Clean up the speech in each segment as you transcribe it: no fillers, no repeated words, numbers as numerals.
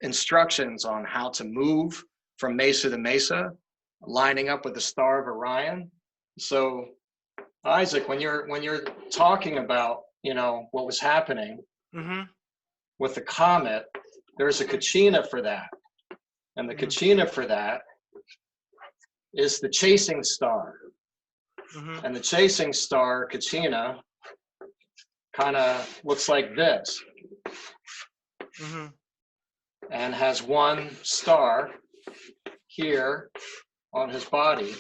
instructions on how to move from mesa to mesa, lining up with the star of Orion. So Isaac, when you're talking about, you know, what was happening with the comet, there's a Kachina for that. And the Kachina for that is the chasing star. And the chasing star, Kachina, kind of looks like this. And has one star here on his body.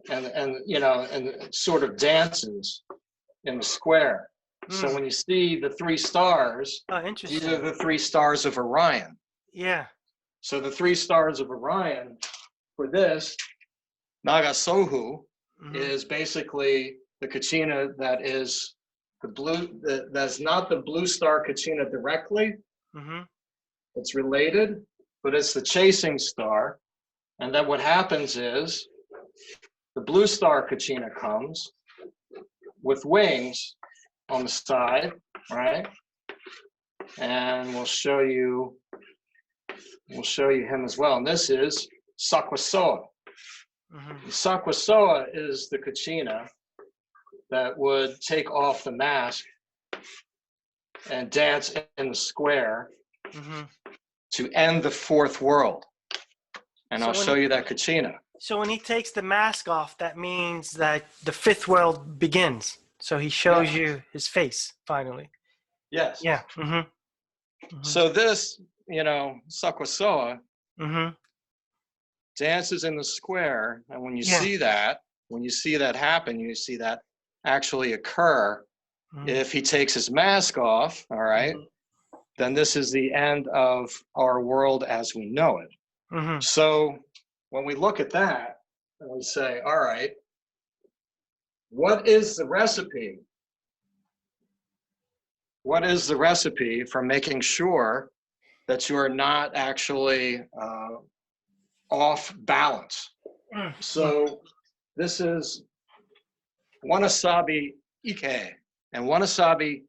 And you know, and it sort of dances in the square. So when you see the three stars, these are the three stars of Orion. Yeah. So the three stars of Orion for this Nagasohu is basically the Kachina that is the blue, that's not the blue star Kachina directly. It's related, but it's the chasing star. And then what happens is the blue star Kachina comes with wings on the side, right? And we'll show you him as well. And this is Sakwasoa. Sakwasoa is the Kachina that would take off the mask and dance in the square to end the fourth world. And I'll show you that Kachina. So when he takes the mask off, that means that the fifth world begins. So he shows you his face, finally. Yes. Yeah. So this, you know, Sakwasoa dances in the square. And when you see that, happen, you see that actually occur. If he takes his mask off, all right, then this is the end of our world as we know it. So when we look at that and we say, all right, what is the recipe? What is the recipe for making sure that you are not actually off balance? So this is Wanasabi Ike. And Wanasabi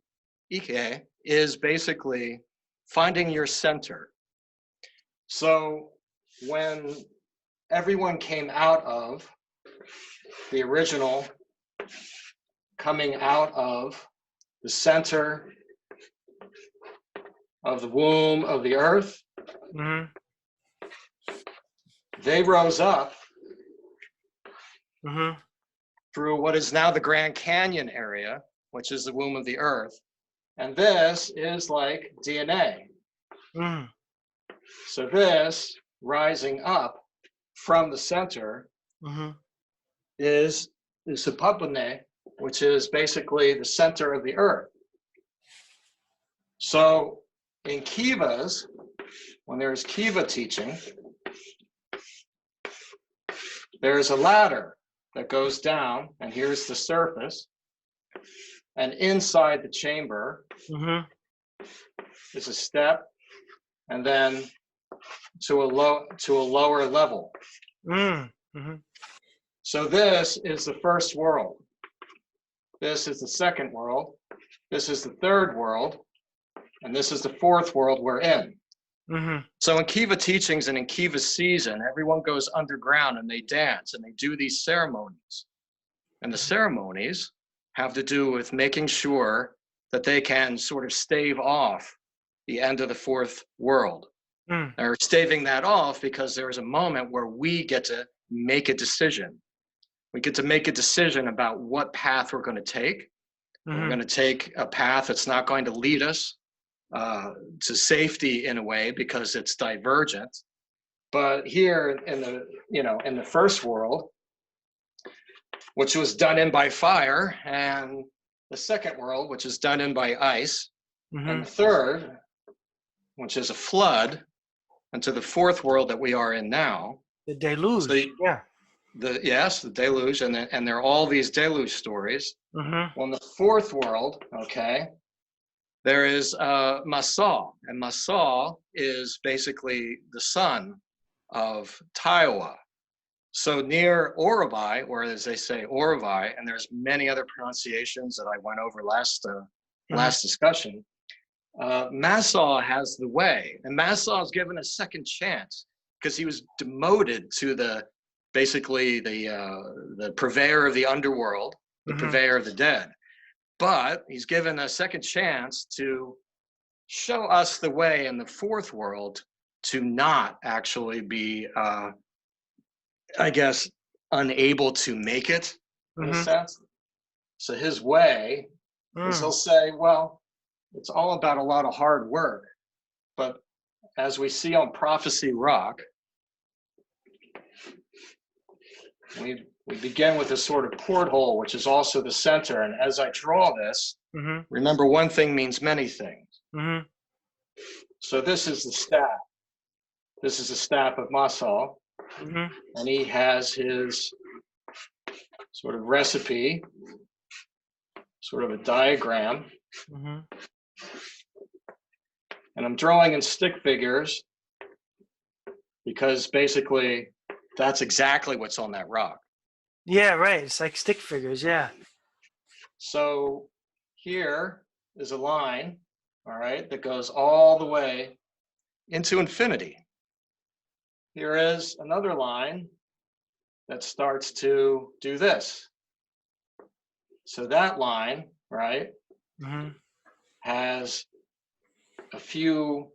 Ike is basically finding your center. So when everyone came out of the original, coming out of the center of the womb of the earth, they rose up through what is now the Grand Canyon area, which is the womb of the earth. And this is like DNA. So this rising up from the center is the Supapune, which is basically the center of the earth. So in Kivas, when there's Kiva teaching, there's a ladder that goes down, and here's the surface. And inside the chamber is a step, and then to a lower level. So this is the first world. This is the second world. This is the third world. And this is the fourth world we're in. So in Kiva teachings and in Kiva season, everyone goes underground and they dance and they do these ceremonies. And the ceremonies have to do with making sure that they can sort of stave off the end of the fourth world. They're staving that off because there is a moment where we get to make a decision. We get to make a decision about what path we're going to take. We're going to take a path that's not going to lead us to safety in a way because it's divergent. But here in the, you know, in the first world, which was done in by fire, and the second world, which is done in by ice, and the third, which is a flood, and to the fourth world that we are in now. The deluge, the deluge, and there are all these deluge stories. Well, in the fourth world, okay, there is Masal, and Masal is basically the son of Taiwa. So near Orovai, or as they say, Orovai, and there's many other pronunciations that I went over last last discussion, Massaw has the way, and Massaw is given a second chance because he was demoted to basically the purveyor of the underworld, the purveyor of the dead. But he's given a second chance to show us the way in the fourth world to not actually be, I guess, unable to make it in a sense. So his way is he'll say, well, it's all about a lot of hard work. But as we see on Prophecy Rock, we begin with this sort of porthole, which is also the center. And as I draw this, remember, one thing means many things. So this is the staff. This is the staff of Massaw. And he has his sort of recipe, sort of a diagram. And I'm drawing in stick figures because basically that's exactly what's on that rock. Yeah, right. It's like stick figures, yeah. So here is a line, all right, that goes all the way into infinity. Here is another line that starts to do this. So that line, right, has a few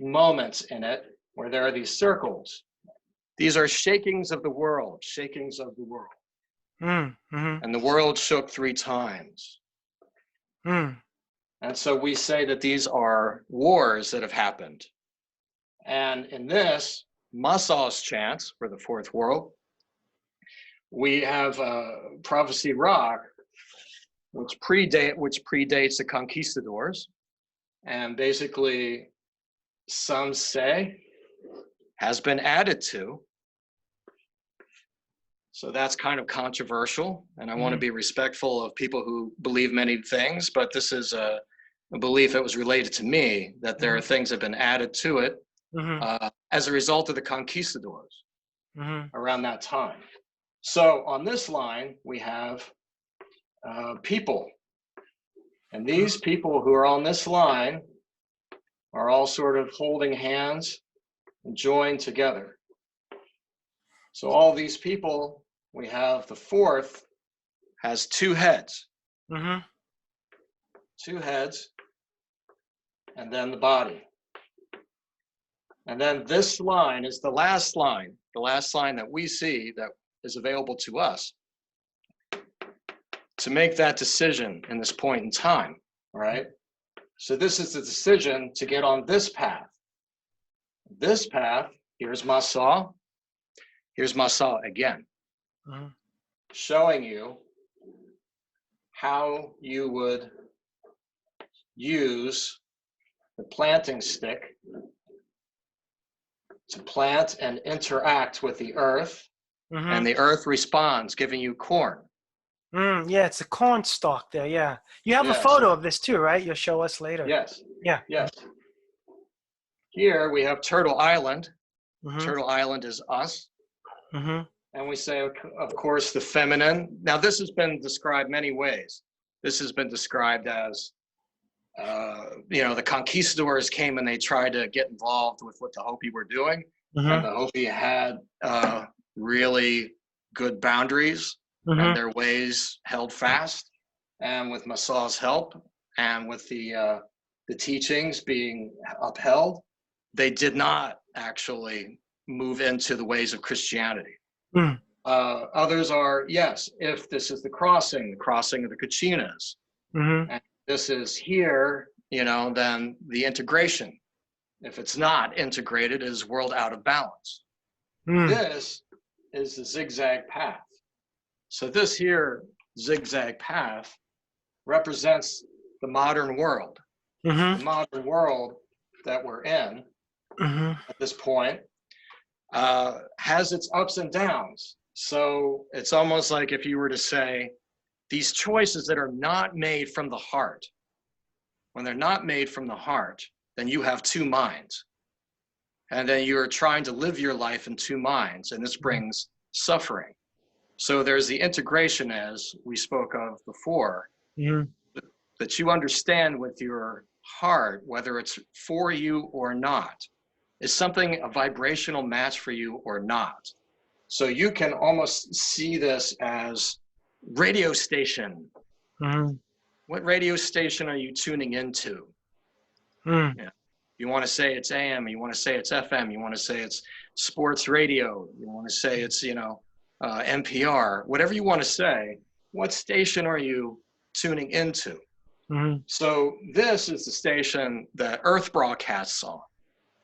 moments in it where there are these circles. These are shakings of the world, shakings of the world. And the world shook 3 times. And so we say that these are wars that have happened. And in this, Massaw's chance for the fourth world, we have Prophecy Rock, which predates the conquistadors, and basically some say has been added to. So that's kind of controversial, and I want to be respectful of people who believe many things, but this is a belief that was related to me, that there are things that have been added to it as a result of the conquistadors around that time. So on this line, we have people. And these people who are on this line are all sort of holding hands and joined together. So all these people, we have the fourth has 2 heads. 2 heads, and then the body. And then this line is the last line that we see that is available to us to make that decision in this point in time, all right? So this is the decision to get on this path. This path, here's Massaw again, showing you how you would use the planting stick to plant and interact with the earth, and the earth responds, giving you corn. Yeah, it's a corn stalk there, yeah. You have a photo of this too, right? You'll show us later. Yes. Yeah. Yes. Here we have Turtle Island. Turtle Island is us. And we say, of course, the feminine. Now, this has been described many ways. This has been described as, the conquistadors came and they tried to get involved with what the Hopi were doing. And the Hopi had really good boundaries, and their ways held fast. And with Massaw's help and with the teachings being upheld, they did not actually move into the ways of Christianity. Others are, yes, if this is the crossing of the Kachinas, and this is here, then the integration. If it's not integrated, it is world out of balance. This is the zigzag path. So this here zigzag path represents the modern world. The modern world that we're in at this point has its ups and downs. So it's almost like if you were to say, these choices that are not made from the heart, when they're not made from the heart, then you have 2 minds. And then you're trying to live your life in 2 minds, and this brings suffering. So there's the integration, as we spoke of before, that you understand with your heart, whether it's for you or not, is something a vibrational match for you or not. So you can almost see this as radio station. What radio station are you tuning into? Yeah. You want to say it's AM, you want to say it's FM, you want to say it's sports radio, you want to say it's, NPR, whatever you want to say, what station are you tuning into? So this is the station that Earth broadcasts on.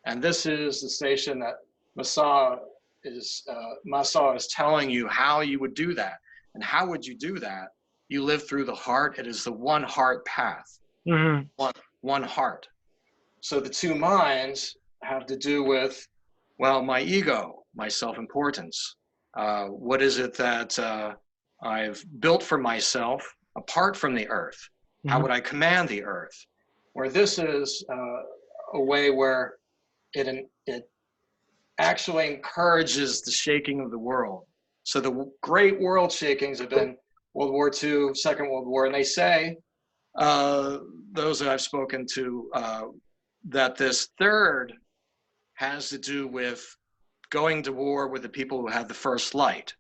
And this is the station that Masa is telling you how you would do that. And how would you do that? You live through the heart. It is the one heart path. One heart. So the two minds have to do with, well, my ego, my self-importance. What is it that I've built for myself apart from the earth? How would I command the earth? Where this is a way where it actually encourages the shaking of the world. So the great world shakings have been World War II, Second World War, and they say, those that I've spoken to, that this third has to do with going to war with the people who have the first light.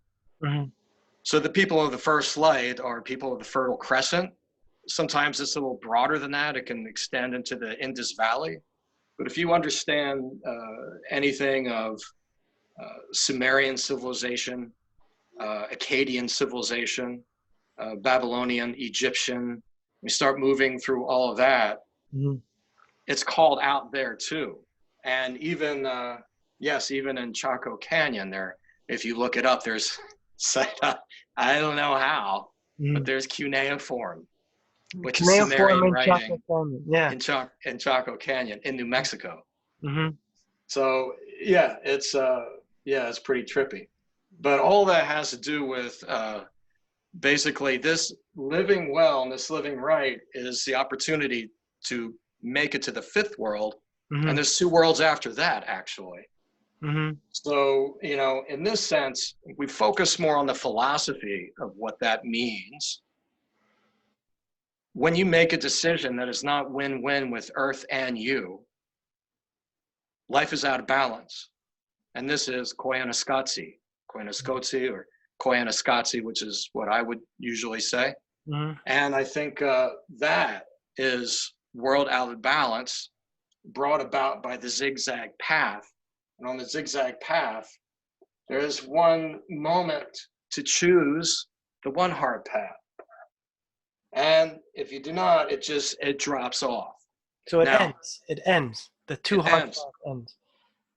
So the people of the first light are people of the Fertile Crescent. Sometimes it's a little broader than that. It can extend into the Indus Valley. But if you understand anything of Sumerian civilization, Akkadian civilization, Babylonian, Egyptian, we start moving through all of that, it's called out there too. And even, even in Chaco Canyon there, if you look it up, there's, I don't know how, but there's cuneiform, which is Sumerian writing in Chaco Canyon in New Mexico. So yeah, it's pretty trippy. But all that has to do with basically this living well and this living right is the opportunity to make it to the fifth world. And there's two worlds after that, actually. So, in this sense, we focus more on the philosophy of what that means. When you make a decision that is not win-win with Earth and you, life is out of balance. And this is Koyaanisqatsi or Koyaanisqatsi, which is what I would usually say. And I think that is world out of balance brought about by the zigzag path. And on the zigzag path, there is one moment to choose the one heart path. And if you do not, it drops off. So it ends. The two heart path ends.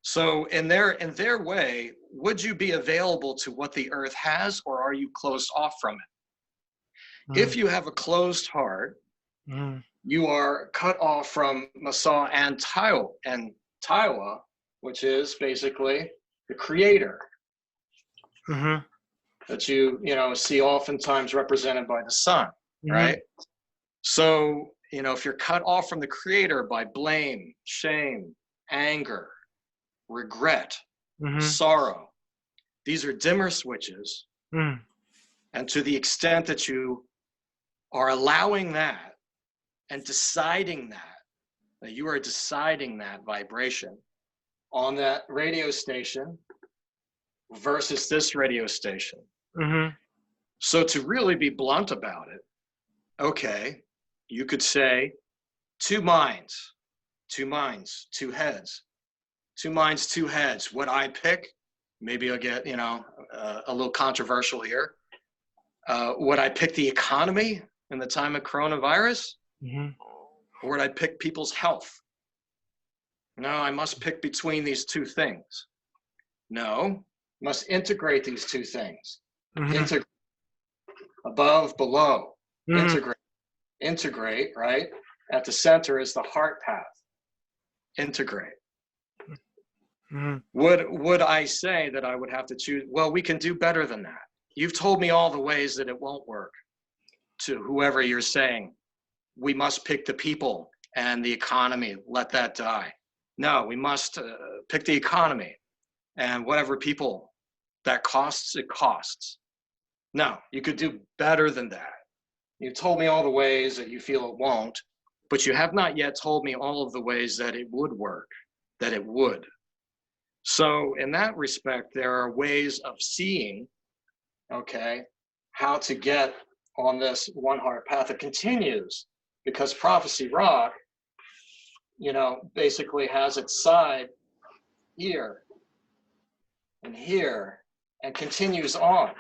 So in their way, would you be available to what the earth has, or are you closed off from it? If you have a closed heart, you are cut off from Masa and Taiwa, which is basically the creator that you see oftentimes represented by the sun, right? So, if you're cut off from the creator by blame, shame, anger, regret, sorrow, these are dimmer switches. And to the extent that you are allowing that and deciding that you are deciding that vibration on that radio station versus this radio station. So to really be blunt about it, okay, you could say two minds, two heads, two minds, two heads. What I pick, maybe I'll get, a little controversial here. Would I pick the economy in the time of coronavirus? Or would I pick people's health? No, I must pick between these two things. No, must integrate these two things. Integrate. Above, below. Integrate, right? At the center is the heart path. Integrate. Would I say that I would have to choose? Well, we can do better than that. You've told me all the ways that it won't work. To whoever you're saying, we must pick the people and the economy, let that die. No, we must pick the economy and whatever people that costs, it costs. No, you could do better than that. You told me all the ways that you feel it won't, but you have not yet told me all of the ways that it would work, that it would. So in that respect, there are ways of seeing, okay, how to get on this one heart path. It continues because Prophecy Rock, you know, basically has its side here and here and continues on.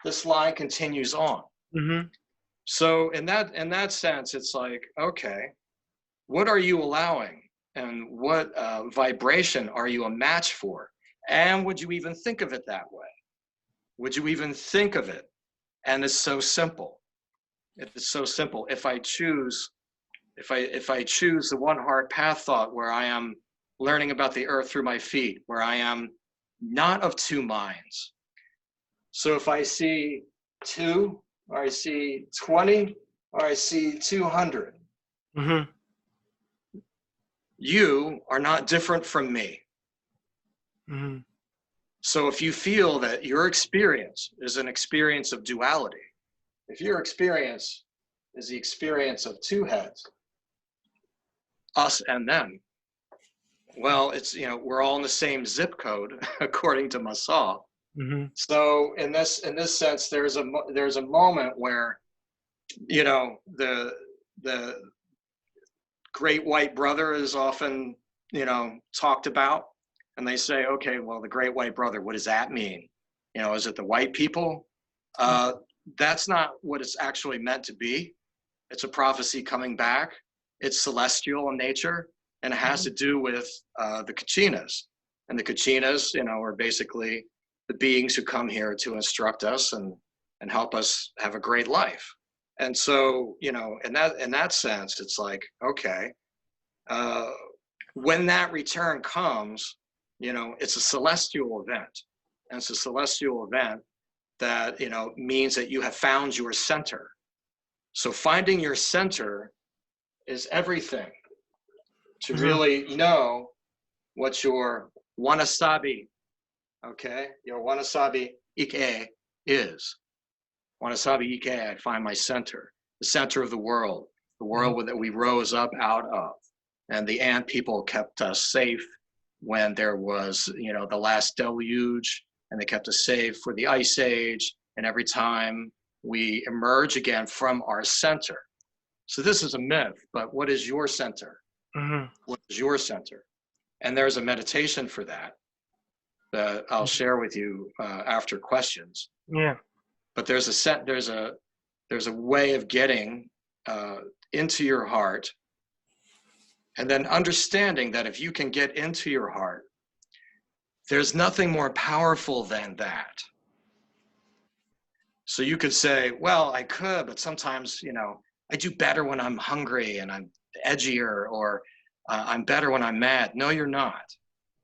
This line continues on. Mm-hmm. So in that sense, it's like, okay, what are you allowing, and what vibration are you a match for? And would you even think of it that way? Would you even think of it? And it's so simple. It is so simple. If I choose the one heart path thought, where I am learning about the earth through my feet, where I am not of two minds. So if I see 2, or I see 20, or I see 200, Mm-hmm. you are not different from me. Mm-hmm. So if you feel that your experience is an experience of duality, if your experience is the experience of two heads, us and them, well, it's, you know, we're all in the same zip code according to Massaw. Mm-hmm. So in this sense, there's a moment where, you know, the great white brother is often, you know, talked about, and they say, okay, well, the great white brother, what does that mean? You know, is it the white people? That's not what it's actually meant to be. It's a prophecy coming back. It's celestial in nature, and it has to do with the Kachinas. And the Kachinas, you know, are basically the beings who come here to instruct us and help us have a great life. And so, you know, in that sense, it's like, okay, when that return comes, you know, it's a celestial event. And it's a celestial event that, you know, means that you have found your center. So finding your center is everything to really know what your wanasabi, okay, your wanasabi ike is. Wanasabi ike, I find my center, the center of the world that we rose up out of. And the ant people kept us safe when there was, you know, the last deluge, and they kept us safe for the ice age. And every time we emerge again from our center. So this is a myth, but what is your center? Mm-hmm. What is your center? And there's a meditation for that I'll share with you after questions. Yeah. But there's a way of getting into your heart, and then understanding that if you can get into your heart, there's nothing more powerful than that. So you could say, well, I could, but sometimes, you know, I do better when I'm hungry and I'm edgier, or I'm better when I'm mad. No, you're not.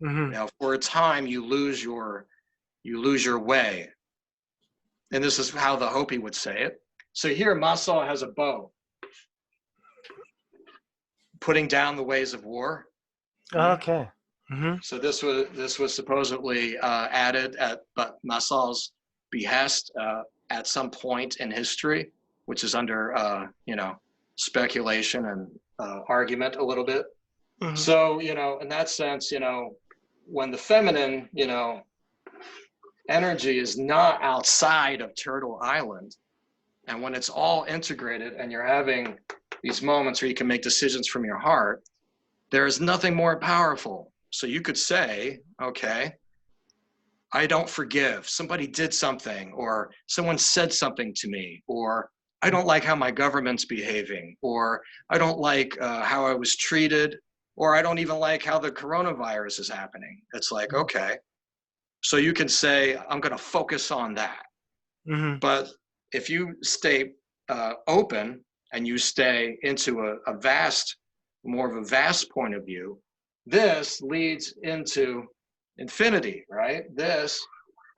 Mm-hmm. Now, for a time, you lose your way. And this is how the Hopi would say it. So here, Massaw has a bow, putting down the ways of war. Okay. Mm-hmm. So this was supposedly added at Massaw's behest at some point in history, which is under you know, speculation and argument a little bit. Mm-hmm. So, you know, in that sense, you know, when the feminine, you know, energy is not outside of Turtle Island, and when it's all integrated and you're having these moments where you can make decisions from your heart, there is nothing more powerful. So you could say, okay, I don't forgive. Somebody did something, or someone said something to me, or I don't like how my government's behaving, or I don't like how I was treated, or I don't even like how the coronavirus is happening. It's like, okay. So you can say, I'm going to focus on that. Mm-hmm. But if you stay open and you stay into more of a vast point of view, this leads into infinity, right? This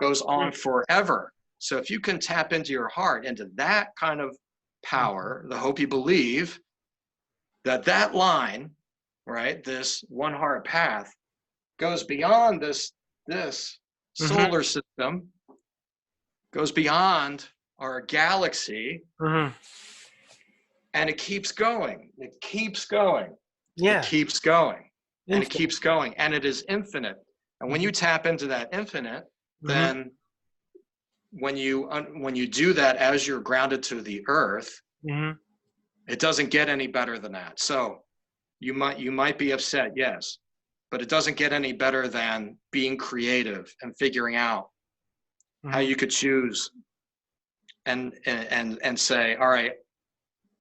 goes on forever. So if you can tap into your heart, into that kind of power, the Hopi believe that line, right, this one heart path goes beyond this solar system, goes beyond our galaxy, And it keeps going. It keeps going. Yeah. It keeps going. And Infinite. it keeps going. And it is infinite. And when you tap into that infinite, then when you do that as you're grounded to the earth, it doesn't get any better than that. So you might be upset, yes, but it doesn't get any better than being creative and figuring out how you could choose and say, all right,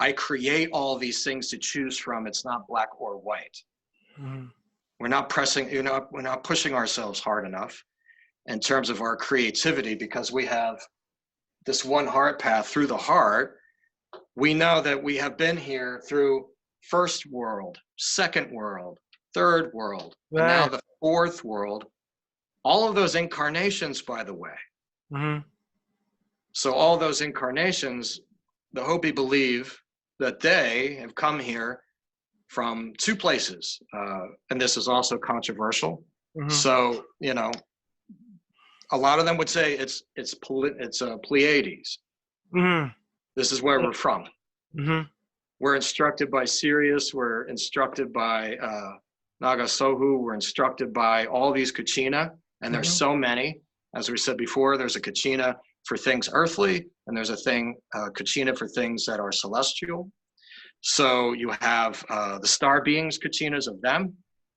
I create all these things to choose from. It's not black or white. We're not pushing ourselves hard enough in terms of our creativity, because we have this one heart path through the heart. We know that we have been here through first world, second world, third world, and now the fourth world. All of those incarnations, by the way. So all those incarnations, the Hopi believe that they have come here from two places, and this is also controversial. So, you know, a lot of them would say it's Pleiades. This is where we're from. We're instructed by Sirius. We're instructed by Nagasohu. We're instructed by all these Kachina, and there's so many. As we said before, there's a Kachina for things earthly, and there's a Kachina for things that are celestial. So you have the star beings, Kachinas of them.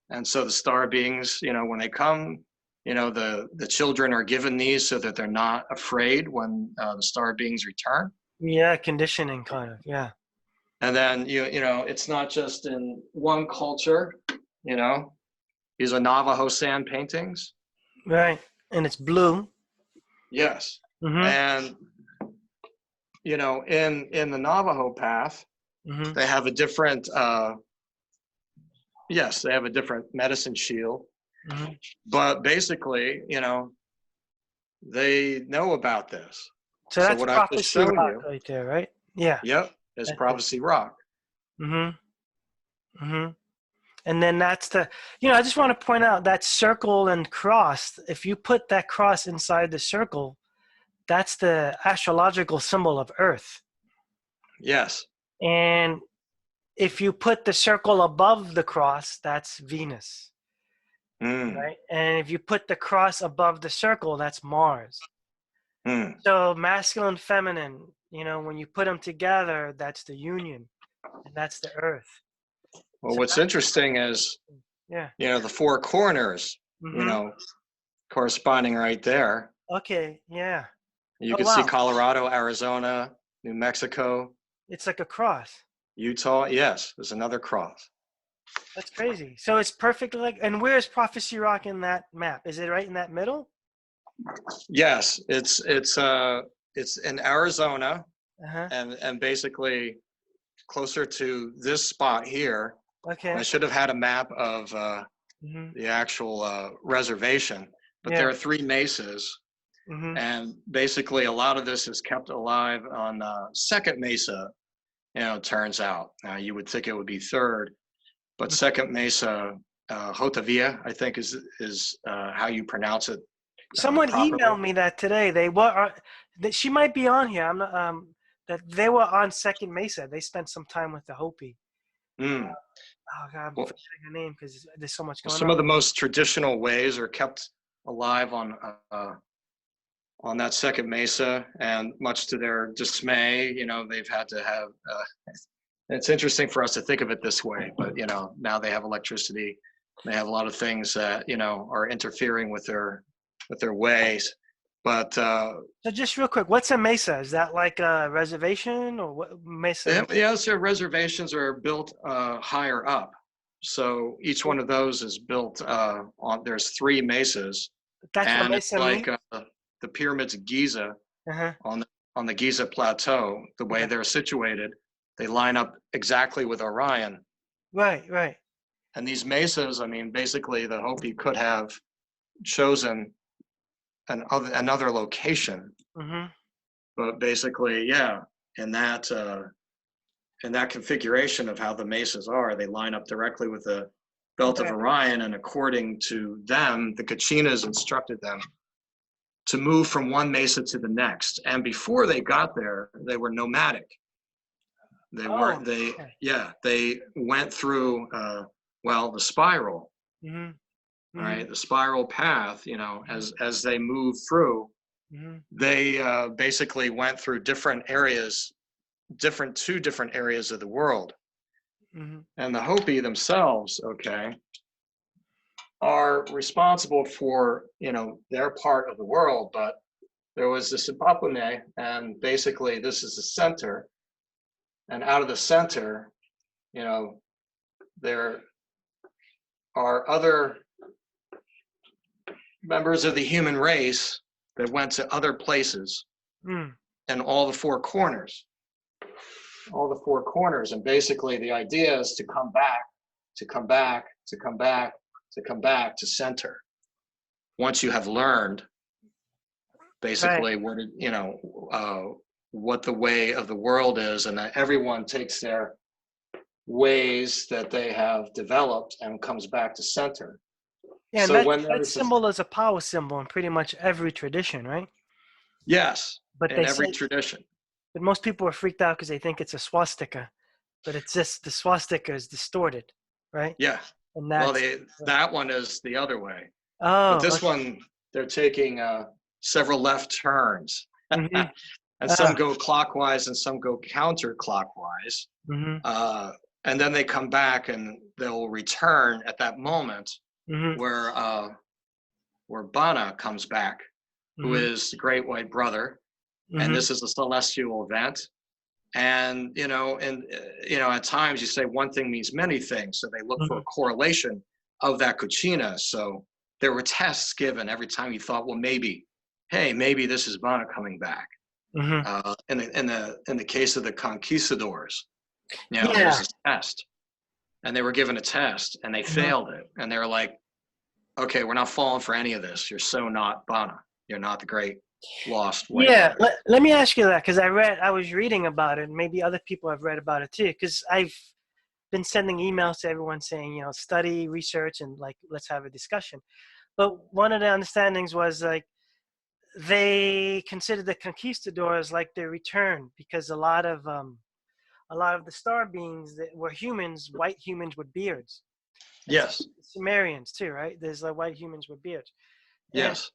And so the star beings, you know, when they come, you know, the children are given these so that they're not afraid when the star beings return. Yeah, conditioning kind of, yeah. And then, you know, it's not just in one culture, you know. These are Navajo sand paintings. Right, and it's blue. Yes. And, you know, in the Navajo path, they have a different, yes, they have a different medicine shield. But basically, you know, they know about this. So that's what I've just shown you right there, right? Yeah. Yep, is Prophecy Rock. And then that's the, you know, I just want to point out that circle and cross. If you put that cross inside the circle, that's the astrological symbol of Earth. Yes. And if you put the circle above the cross, that's Venus. Right? And if you put the cross above the circle, that's Mars. So masculine, feminine, you know, when you put them together, that's the union, and that's the Earth. Well, so what's interesting is, you know, the four corners, you know, corresponding right there. Okay, yeah. You can see Colorado, Arizona, New Mexico. It's like a cross. Utah, yes, there's another cross. That's crazy. So it's perfectly like, and where's Prophecy Rock in that map? Is it right in that middle? Yes, it's in Arizona, and basically closer to this spot here. Okay. I should have had a map of the actual reservation, but there are three mesas, and basically a lot of this is kept alive on second mesa. You know, it turns out you would think it would be third, but second mesa, Hotavia, I think is how you pronounce it. Someone emailed me that today. She might be on here. I'm not. That they were on Second Mesa. They spent some time with the Hopi. Oh God, I'm forgetting her name because there's so much going on. Some of the most traditional ways are kept alive on that Second Mesa, and much to their dismay, you know, they've had to have. It's interesting for us to think of it this way, but you know, now they have electricity. They have a lot of things that, you know, are interfering with their ways. But so just real quick, what's a mesa? Is that like a reservation, or what mesa? Yeah, so reservations are built higher up. So each one of those is built on. There's three mesas. That's what mesa like the pyramids of Giza on the Giza plateau. The way they're situated, they line up exactly with Orion. Right. And these mesas, I mean, basically the Hopi could have chosen another location, but basically, in that configuration of how the mesas are, they line up directly with the belt of Orion, and according to them, the Kachinas instructed them to move from one mesa to the next. And before they got there, they were nomadic. They Oh, weren't. They okay. yeah. They went through the spiral. Mm-hmm. Mm-hmm. Right, the spiral path. As they move through, Mm-hmm. they basically went through different areas, two different areas of the world. Mm-hmm. And the Hopi themselves, okay, are responsible for their part of the world, but there was this Ipapune, and basically this is the center, and out of the center, there are other members of the human race that went to other places and all the four corners. And basically the idea is to come back, to come back, to come back, to come back to center. Once you have learned basically what the way of the world is, and that everyone takes their ways that they have developed and comes back to center. Yeah, and So when that there's symbol is a power symbol in pretty much every tradition, right? yes, But in they every say, tradition. but most people are freaked out because they think it's a swastika, but it's just the swastika is distorted, right? Yeah. And Well, that's that one is the other way, but oh, this okay. one they're taking several left turns, Mm-hmm. and some go clockwise and some go counterclockwise. Mm-hmm. And then they come back and they'll return at that moment Mm-hmm. where Bana comes back, who Mm-hmm. is the Great White Brother, and Mm-hmm. this is a celestial event. And at times you say one thing means many things, so they look for a correlation of that Kuchina. So there were tests given every time you thought, well, maybe this is Bana coming back. Mm-hmm. In the case of the conquistadors, there Yeah. was this test, and they were given a test, and they Mm-hmm. failed it, and they were like, okay, we're not falling for any of this. You're so not Bana. You're not the great lost white Yeah, brother. let me ask you that because I was reading about it, and maybe other people have read about it too. Because I've been sending emails to everyone saying, study, research, and like let's have a discussion. But one of the understandings was like they considered the conquistadors like their return because a lot of the star beings that were humans, white humans with beards. And Yes. Sumerians too, right? There's like white humans with beards, and Yes.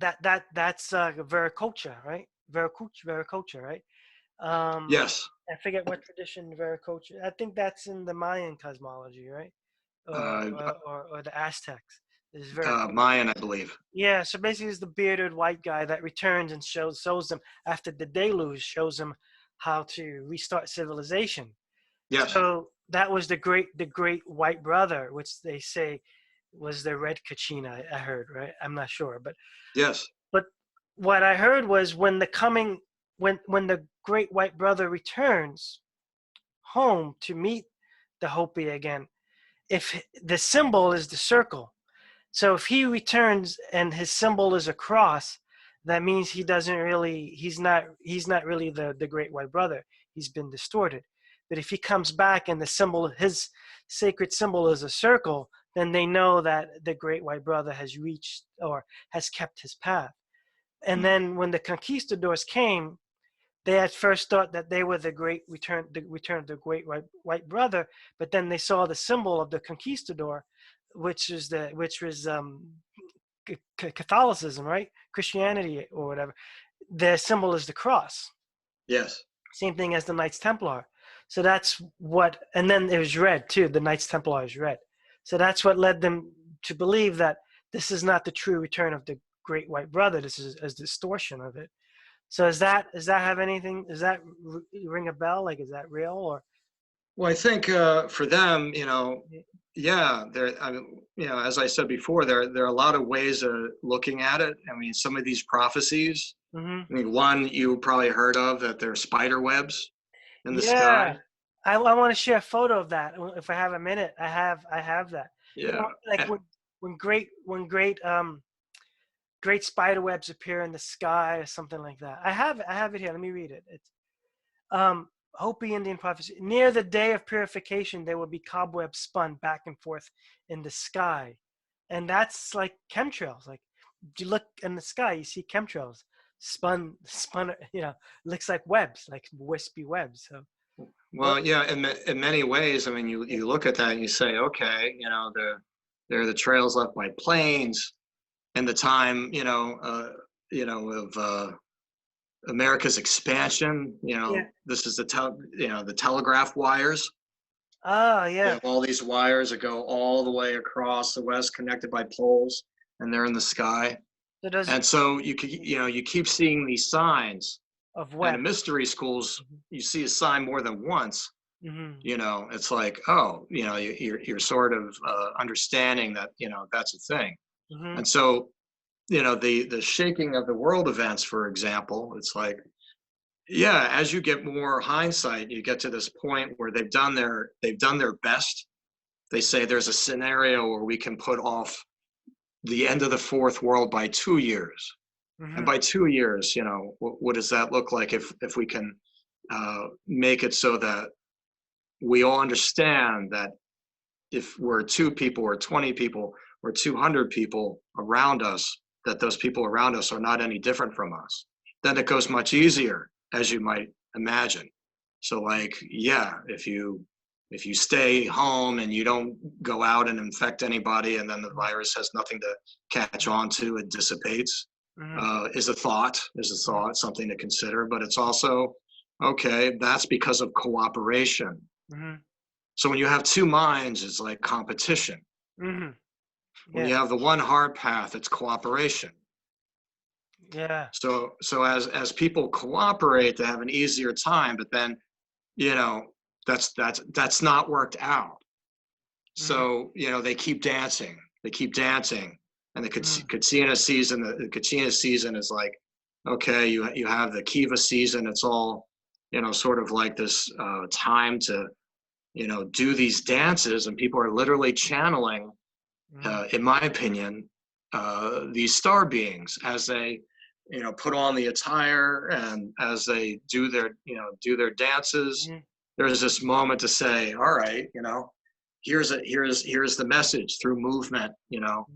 that's Veracocha, right? Veracocha, right? Yes. I forget what tradition Veracocha. I think that's in the Mayan cosmology, right? Or Uh, or the Aztecs. There's Veracocha. Mayan, I believe. Yeah, so basically, it's the bearded white guy that returns and shows them after the deluge, shows them how to restart civilization. Yes. So that was the great white brother, which they say was the red Kachina. I heard, right? I'm not sure, Yes. but what I heard was when the great white brother returns home to meet the Hopi again, if the symbol is the circle, so if he returns and his symbol is a cross, that means he's not really the great white brother. He's been distorted. But if he comes back and his sacred symbol is a circle, then they know that the great white brother has reached or has kept his path. And then when the conquistadors came, they at first thought that they were the return of the great white brother, but then they saw the symbol of the conquistador, which was Catholicism, right? Christianity or whatever. The symbol is the cross. Yes. Same thing as the Knights Templar. So that's what, and then it was red too. The Knights Templar is red. So that's what led them to believe that this is not the true return of the great white brother. This is a distortion of it. So does that have anything? Does that ring a bell? Like, is that real or? Well, I think for them, yeah, I mean, as I said before, there are a lot of ways of looking at it. I mean, some of these prophecies. Mm-hmm. I mean, one you probably heard of, that there are spider webs in the Yeah, sky. I want to share a photo of that if I have a minute. I have that. Yeah. Like when great spider webs appear in the sky or something like that. I have it here. Let me read it. It's Hopi Indian prophecy. Near the day of purification, there will be cobwebs spun back and forth in the sky, and that's like chemtrails. Like you look in the sky, you see chemtrails spun. Looks like webs, like wispy webs. So Well, yeah, in many ways, I mean, you look at that and you say, okay, you know, there are the trails left by planes in the time, of America's expansion. You know, Yeah. this is the telegraph wires. Oh, We yeah. have all these wires that go all the way across the West, connected by poles, and they're in the sky. So does And so you keep seeing these signs. of And in web. mystery schools, you see a sign more than once. Mm-hmm. You know, it's like, oh, you know, you're sort of understanding that, you know, that's a thing. Mm-hmm. And so, you know, the shaking of the world events, for example, it's like, yeah, as you get more hindsight, you get to this point where they've done their best. They say there's a scenario where we can put off the end of the fourth world by 2 years. And Mm-hmm. by 2 years, you know, what does that look like if we can make it so that we all understand that if we're 2 people or 20 people or 200 people around us, that those people around us are not any different from us, then it goes much easier, as you might imagine. So like, yeah, if you stay home and you don't go out and infect anybody, and then the virus has nothing to catch on to, it dissipates, Mm-hmm. is a thought, something to consider. But it's also, okay, that's because of cooperation. Mm-hmm. So when you have two minds, it's like competition. Mm-hmm. When Yeah. you have the one hard path, it's cooperation. Yeah. So as people cooperate, they have an easier time. But then, you know, that's not worked out. Mm-hmm. So, you know, they keep dancing, and the Mm-hmm. Kachina season is like, okay, you have the Kiva season. It's all, you know, sort of like this time to, you know, do these dances, and people are literally channeling, Mm-hmm. in my opinion, these star beings as they, you know, put on the attire and as they do their dances. Mm-hmm. There's this moment to say, all right, you know, here's the message through movement, you know,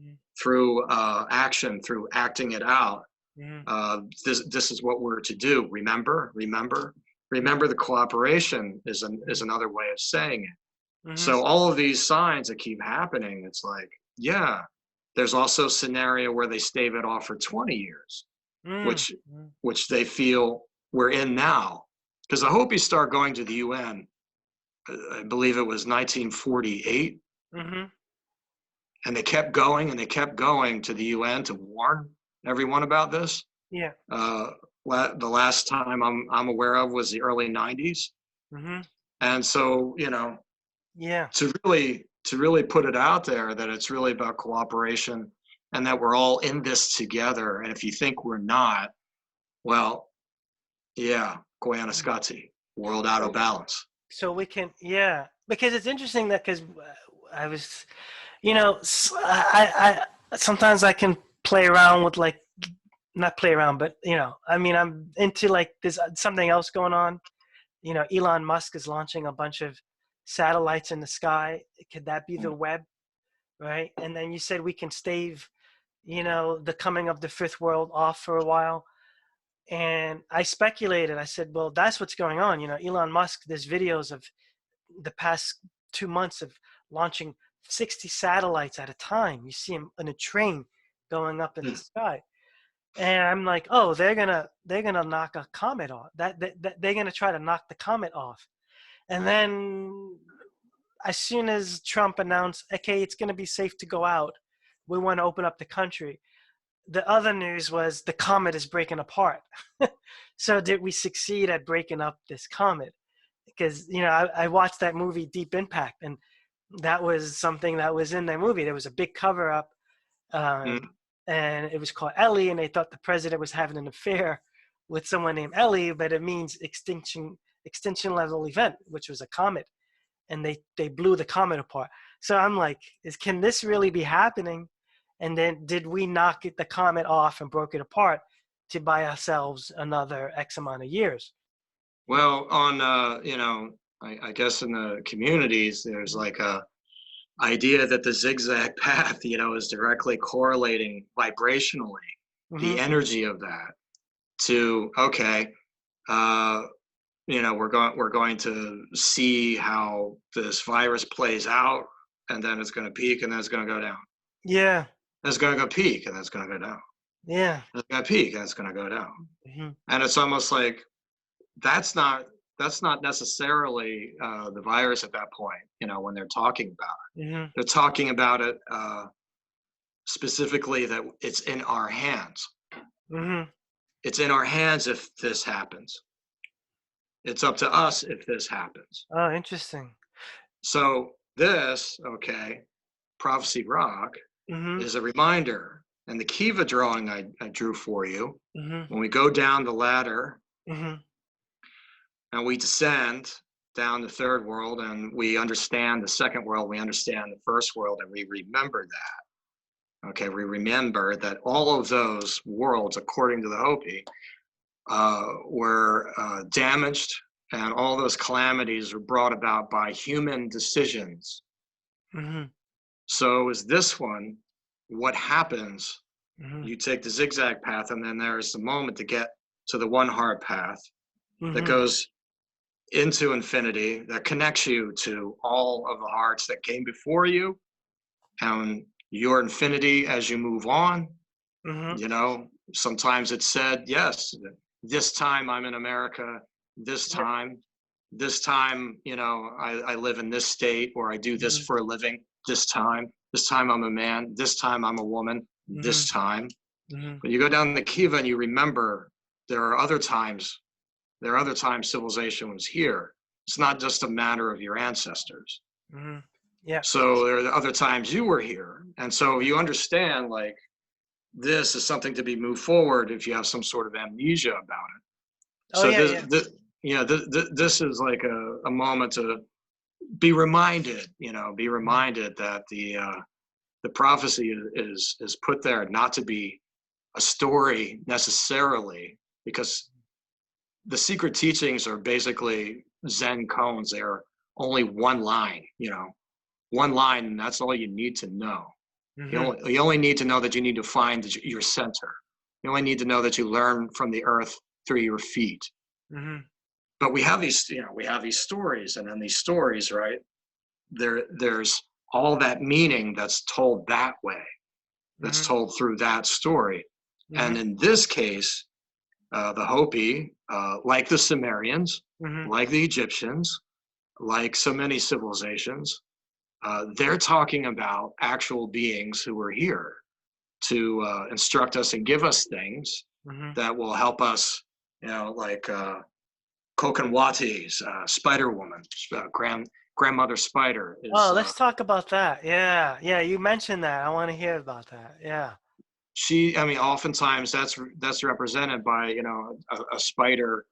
through action, through acting it out. Mm-hmm. This is what we're to do. Remember, the cooperation is another way of saying it. Mm-hmm. So all of these signs that keep happening, it's like, yeah, there's also a scenario where they stave it off for 20 years, which Mm-hmm. which they feel we're in now. Because the Hopi start going to the UN, I believe it was 1948, Mm-hmm. and they kept going and they kept going to the UN to warn everyone about this. Yeah. The last time I'm aware of was the early 90s. Mm-hmm. And so, you know, Yeah. to really put it out there that it's really about cooperation and that we're all in this together. And if you think we're not, well, yeah, Koyana Scotty, world out of balance. So we can, yeah, because it's interesting that because I was, you know, I sometimes I can play around with like, not play around, but you know, I mean, I'm into like there's something else going on. You know, Elon Musk is launching a bunch of satellites in the sky. Could that be the web, right? And then you said we can stave, you know, the coming of the fifth world off for a while. And I speculated. I said, well, that's what's going on. You know, Elon Musk. There's videos of the past 2 months of launching 60 satellites at a time. You see him in a train going up in the sky, and I'm like, oh, they're gonna knock a comet off. That they're gonna try to knock the comet off, and then as soon as Trump announced, okay, it's gonna be safe to go out, we want to open up the country. The other news was the comet is breaking apart. So did we succeed at breaking up this comet? Because you know, I watched that movie Deep Impact, and that was something that was in that movie. There was a big cover up, and it was called Ellie, and they thought the president was having an affair with someone named Ellie, but it means extinction level event, which was a comet, and they blew the comet apart. So I'm like, can this really be happening? And then did we knock the comet off and broke it apart to buy ourselves another X amount of years? Well, on you know, I guess in the communities, there's like a idea that the zigzag path, you know, is directly correlating vibrationally, Mm-hmm. the energy of that to, okay, uh, we're going to see how this virus plays out, and then it's going to peak, and then it's going to go down. Yeah. It's going to go peak, and then it's going to go down. Yeah. It's going to peak, and it's going to go down. Mm-hmm. And it's almost like that's not necessarily the virus at that point. When they're talking about it, Mm-hmm. they're talking about it specifically that it's in our hands. Mm-hmm. It's in our hands if this happens. It's up to us if this happens. Oh, interesting. So this, Prophecy Rock Mm-hmm. is a reminder. And the Kiva drawing I drew for you, Mm-hmm. when we go down the ladder Mm-hmm. and we descend down the third world and we understand the second world, we understand the first world, and we remember that. Okay, we remember that all of those worlds, according to the Hopi, were damaged, and all those calamities were brought about by human decisions. Mm-hmm. So is this one, what happens? Mm-hmm. You take the zigzag path, and then there's the moment to get to the one heart path Mm-hmm. that goes into infinity, that connects you to all of the hearts that came before you, and your infinity as you move on. Mm-hmm. Sometimes it's said, yes, this time I'm in America, this time, I live in this state, or I do this Mm-hmm. for a living, this time I'm a man, this time I'm a woman, this time. Mm-hmm. When you go down the Kiva and you remember there are other times civilization was here. It's not just a matter of your ancestors. Mm-hmm. Yeah. So there are other times you were here. And so you understand, like, this is something to be moved forward if you have some sort of amnesia about it. Oh, So yeah, this is like a moment to be reminded, that the prophecy is put there not to be a story necessarily, because the secret teachings are basically Zen koans. They're only one line, and that's all you need to know. Mm-hmm. You only need to know that you need to find your center. You only need to know that you learn from the earth through your feet. Mm-hmm. But we have these stories, and in these stories, right, there's all that meaning that's told that way, that's told through that story. Mm-hmm. And in this case, the Hopi, like the Sumerians, Mm-hmm. like the Egyptians, like so many civilizations, they're talking about actual beings who are here to instruct us and give us things Mm-hmm. that will help us, like Kokanwati's Spider Woman, grandmother spider. Oh, let's talk about that. Yeah. Yeah, you mentioned that. I want to hear about that. Yeah. Oftentimes that's represented by, a spider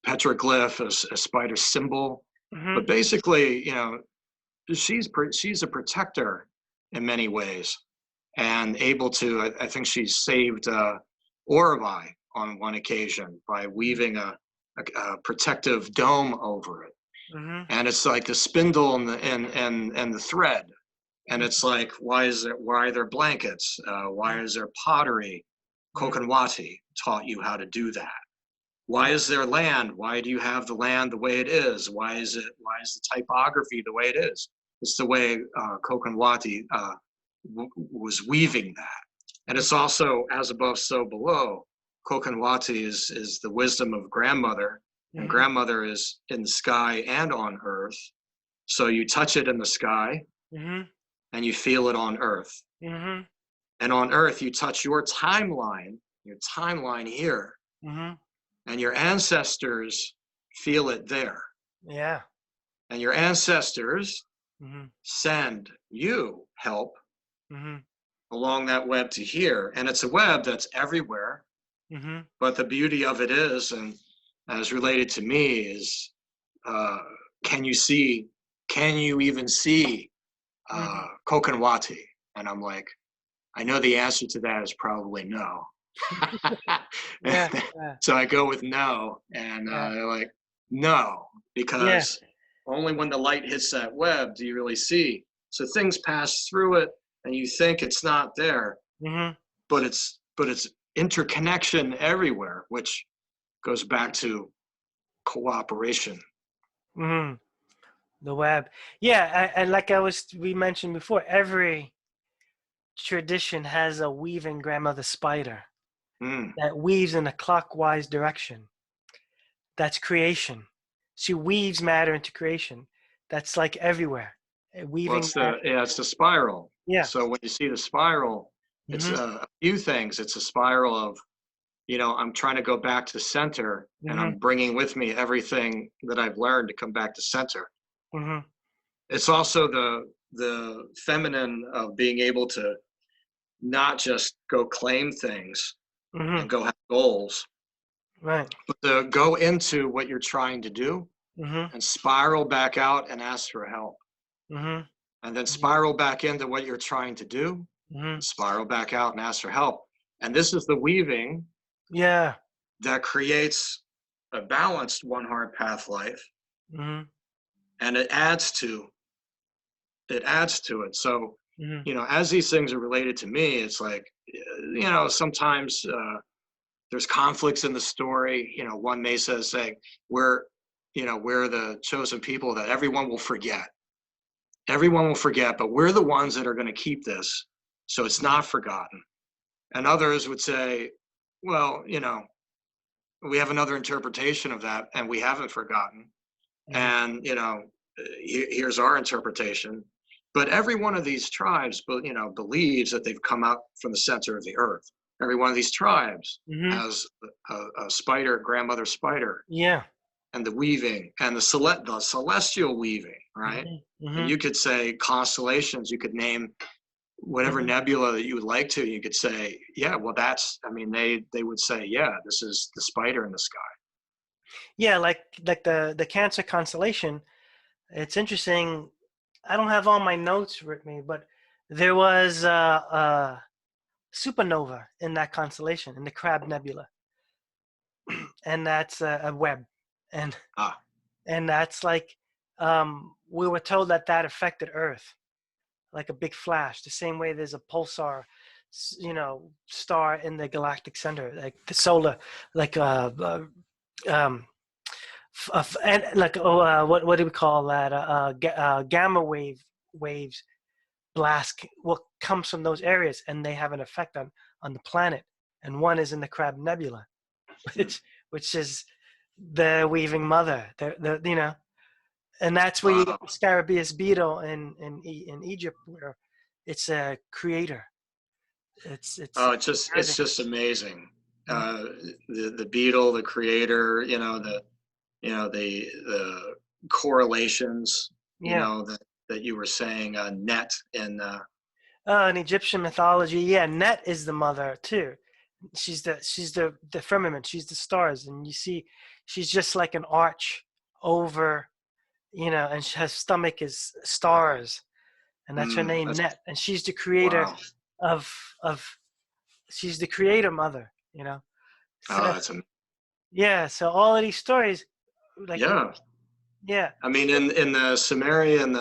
petroglyph, a spider symbol. Mm-hmm. But basically, she's a protector in many ways, and able to. I think she saved Orobai on one occasion by weaving a protective dome over it. Mm-hmm. And it's like the spindle and the thread. And it's like, why are there blankets? Why is there pottery? Kokanwati taught you how to do that. Why is there land? Why do you have the land the way it is? Why is the typography the way it is? It's the way Kokanwati was weaving that. And it's also as above, so below. Kokanwati is the wisdom of grandmother, and grandmother is in the sky and on earth. So you touch it in the sky, and you feel it on earth. Mm-hmm. And on earth, you touch your timeline here, and your ancestors feel it there. Yeah. And your ancestors send you help along that web to here. And it's a web that's everywhere. But the beauty of it is, and as related to me, is can you even see Kokanwati? And I'm like, I know the answer to that is probably no. Yeah. So I go with no, and they're like, no, because only when the light hits that web do you really see. So things pass through it, and you think it's not there, but it's interconnection everywhere, which goes back to cooperation. Mm-hmm. The web. Yeah, and like we mentioned before, every tradition has a weaving grandmother spider that weaves in a clockwise direction. That's creation. She weaves matter into creation. That's like everywhere. Well, Weaving it's the spiral. Yeah. So when you see the spiral, it's a few things. It's a spiral of, I'm trying to go back to center, and I'm bringing with me everything that I've learned to come back to center. It's also the feminine of being able to not just go claim things and go have goals, Right. but to go into what you're trying to do and spiral back out and ask for help. And then spiral back into what you're trying to do, spiral back out and ask for help. And this is the weaving that creates a balanced one heart path life. And it adds to it. So, as these things are related to me, it's like, sometimes there's conflicts in the story. One may say we're the chosen people that everyone will forget. Everyone will forget, but we're the ones that are going to keep this, so it's not forgotten. And others would say, well, we have another interpretation of that, and we haven't forgotten. And here's our interpretation. But every one of these tribes, believes that they've come out from the center of the earth. Every one of these tribes has a spider, grandmother spider. Yeah. And the weaving and the celestial weaving, right? And you could say constellations. You could name whatever nebula that you would like to. You could say, yeah, well, they would say, yeah, this is the spider in the sky. Yeah, like the Cancer constellation. It's interesting. I don't have all my notes with me, but there was a supernova in that constellation, in the Crab Nebula, and that's a web, and that's like we were told that affected Earth, like a big flash, the same way there's a pulsar, star in the galactic center, like the solar, like and like what do we call that? Gamma waves blast what comes from those areas, and they have an effect on the planet. And one is in the Crab Nebula, which is the weaving mother. And that's where you get the Scarabaeus beetle in Egypt, where it's a creator. It's just amazing. The beetle, the creator, the correlations, that you were saying, Net in in Egyptian mythology, Net is the mother too. She's the firmament. She's the stars, and you see, she's just like an arch over, and her stomach is stars, and that's her name, Net. And she's the creator of she's the creator mother, So, that's amazing. Yeah, so all of these stories, like I mean, in the Sumerian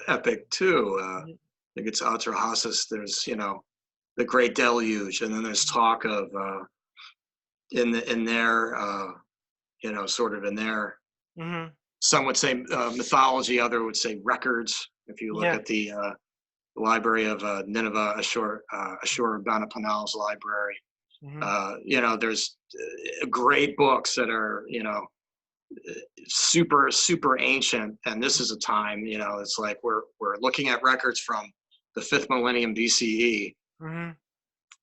epic too, I think it's Atrahasis. There's the Great Deluge, and then there's talk of in their sort of in their some would say mythology, other would say records. If you look at the library of Nineveh, Ashurbanipal's library, there's great books that are super ancient, and this is a time, it's like we're looking at records from the 5th millennium BCE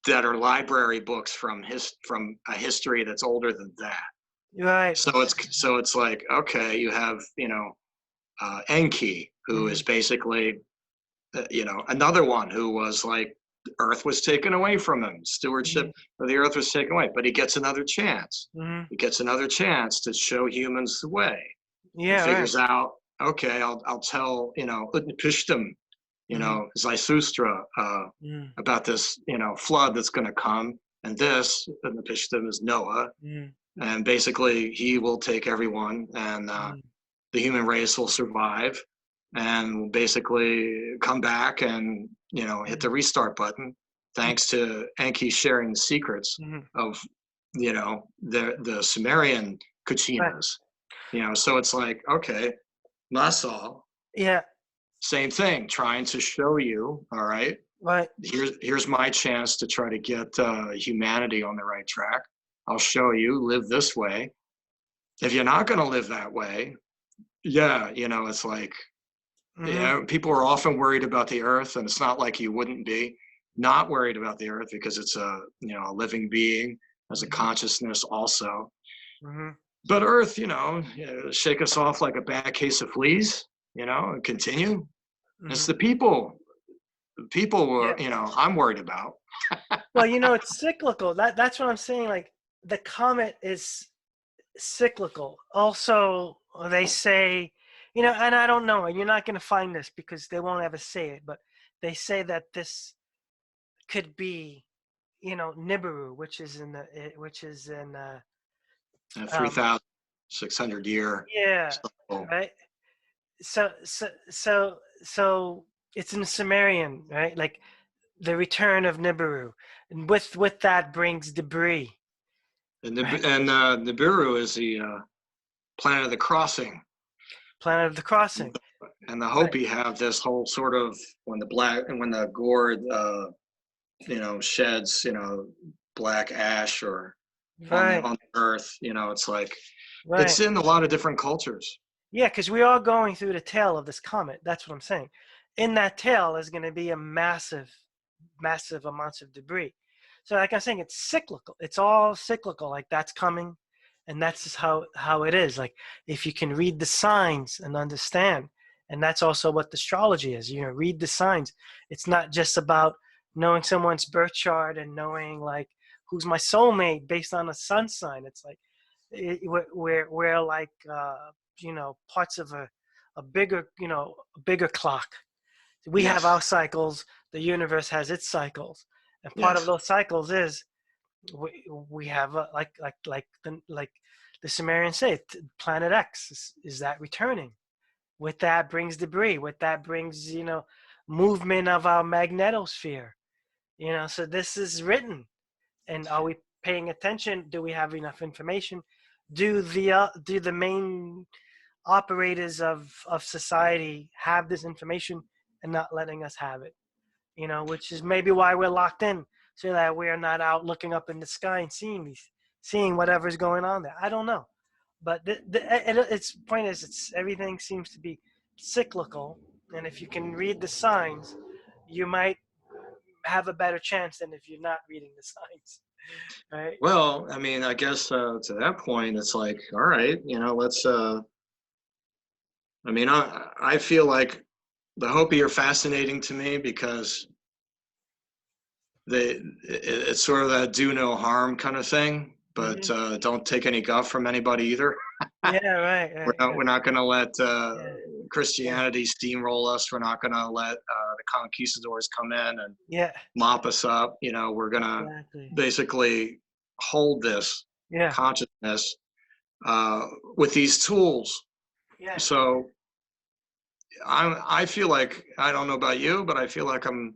that are library books from a history that's older than that. Right. So it's like, okay, you have Enki, who is basically another one who was like, Earth was taken away from him, stewardship of the Earth was taken away, but he gets another chance. He gets another chance to show humans the way. He figures out, okay, I'll tell Utnapishtim, Zarathustra, about this flood that's going to come, and this Utnapishtim is Noah, and basically he will take everyone, and the human race will survive, and basically come back and hit the restart button, thanks to Enki sharing the secrets of the Sumerian Kuchinas. You know, so it's like, okay, Nassau, Yeah. same thing, trying to show you, all right, Right. here's my chance to try to get humanity on the right track. I'll show you, live this way. If you're not going to live that way, yeah, you know, it's like, yeah, people are often worried about the earth, and it's not like you wouldn't be not worried about the earth, because it's a, you know, a living being, has a consciousness also. But earth, you know, shake us off like a bad case of fleas, you know, and continue. It's the people were, you know, I'm worried about. Well, you know, it's cyclical. That's what I'm saying. Like, the comet is cyclical. Also, they say, you know, and I don't know, and you're not going to find this because they won't ever say it, but they say that this could be, you know, Nibiru, which is in 3,600 year. Yeah, cycle. right. So it's in Sumerian, right? Like the return of Nibiru, and with that brings debris. And Nibiru is the planet of the crossing. Planet of the crossing. And the Hopi have this whole sort of, when the gourd, you know, sheds, you know, black ash or on the earth, you know, it's like, it's in a lot of different cultures. Yeah, because we are going through the tail of this comet. That's what I'm saying. In that tail is going to be a massive amounts of debris. So like I'm saying, it's cyclical. It's all cyclical. Like, that's coming, and that's just how it is. Like, if you can read the signs and understand, and that's also what astrology is. You know, read the signs. It's not just about knowing someone's birth chart and knowing like who's my soulmate based on a sun sign. It's like we're like you know, parts of a bigger, you know, a bigger clock. We have our cycles. The universe has its cycles, and part of those cycles is we have like the Sumerians say, planet X is that returning. With that brings debris. With that brings, you know, movement of our magnetosphere. You know, so this is written. And are we paying attention? Do we have enough information? Do the main operators of society have this information and not letting us have it? You know, which is maybe why we're locked in, so that we're not out looking up in the sky and seeing whatever's going on there. I don't know, but its point is, it's everything seems to be cyclical, and if you can read the signs, you might have a better chance than if you're not reading the signs, right? Well, I mean, I guess to that point, it's like, all right, you know, let's. I mean, I feel like the Hopi are fascinating to me because it's sort of that do no harm kind of thing, but don't take any guff from anybody either. Yeah, right. We're not going to let Christianity steamroll us. We're not going to let the conquistadors come in and mop us up. You know, we're going to basically hold this consciousness with these tools. Yeah. So I feel like, I don't know about you, but I feel like I'm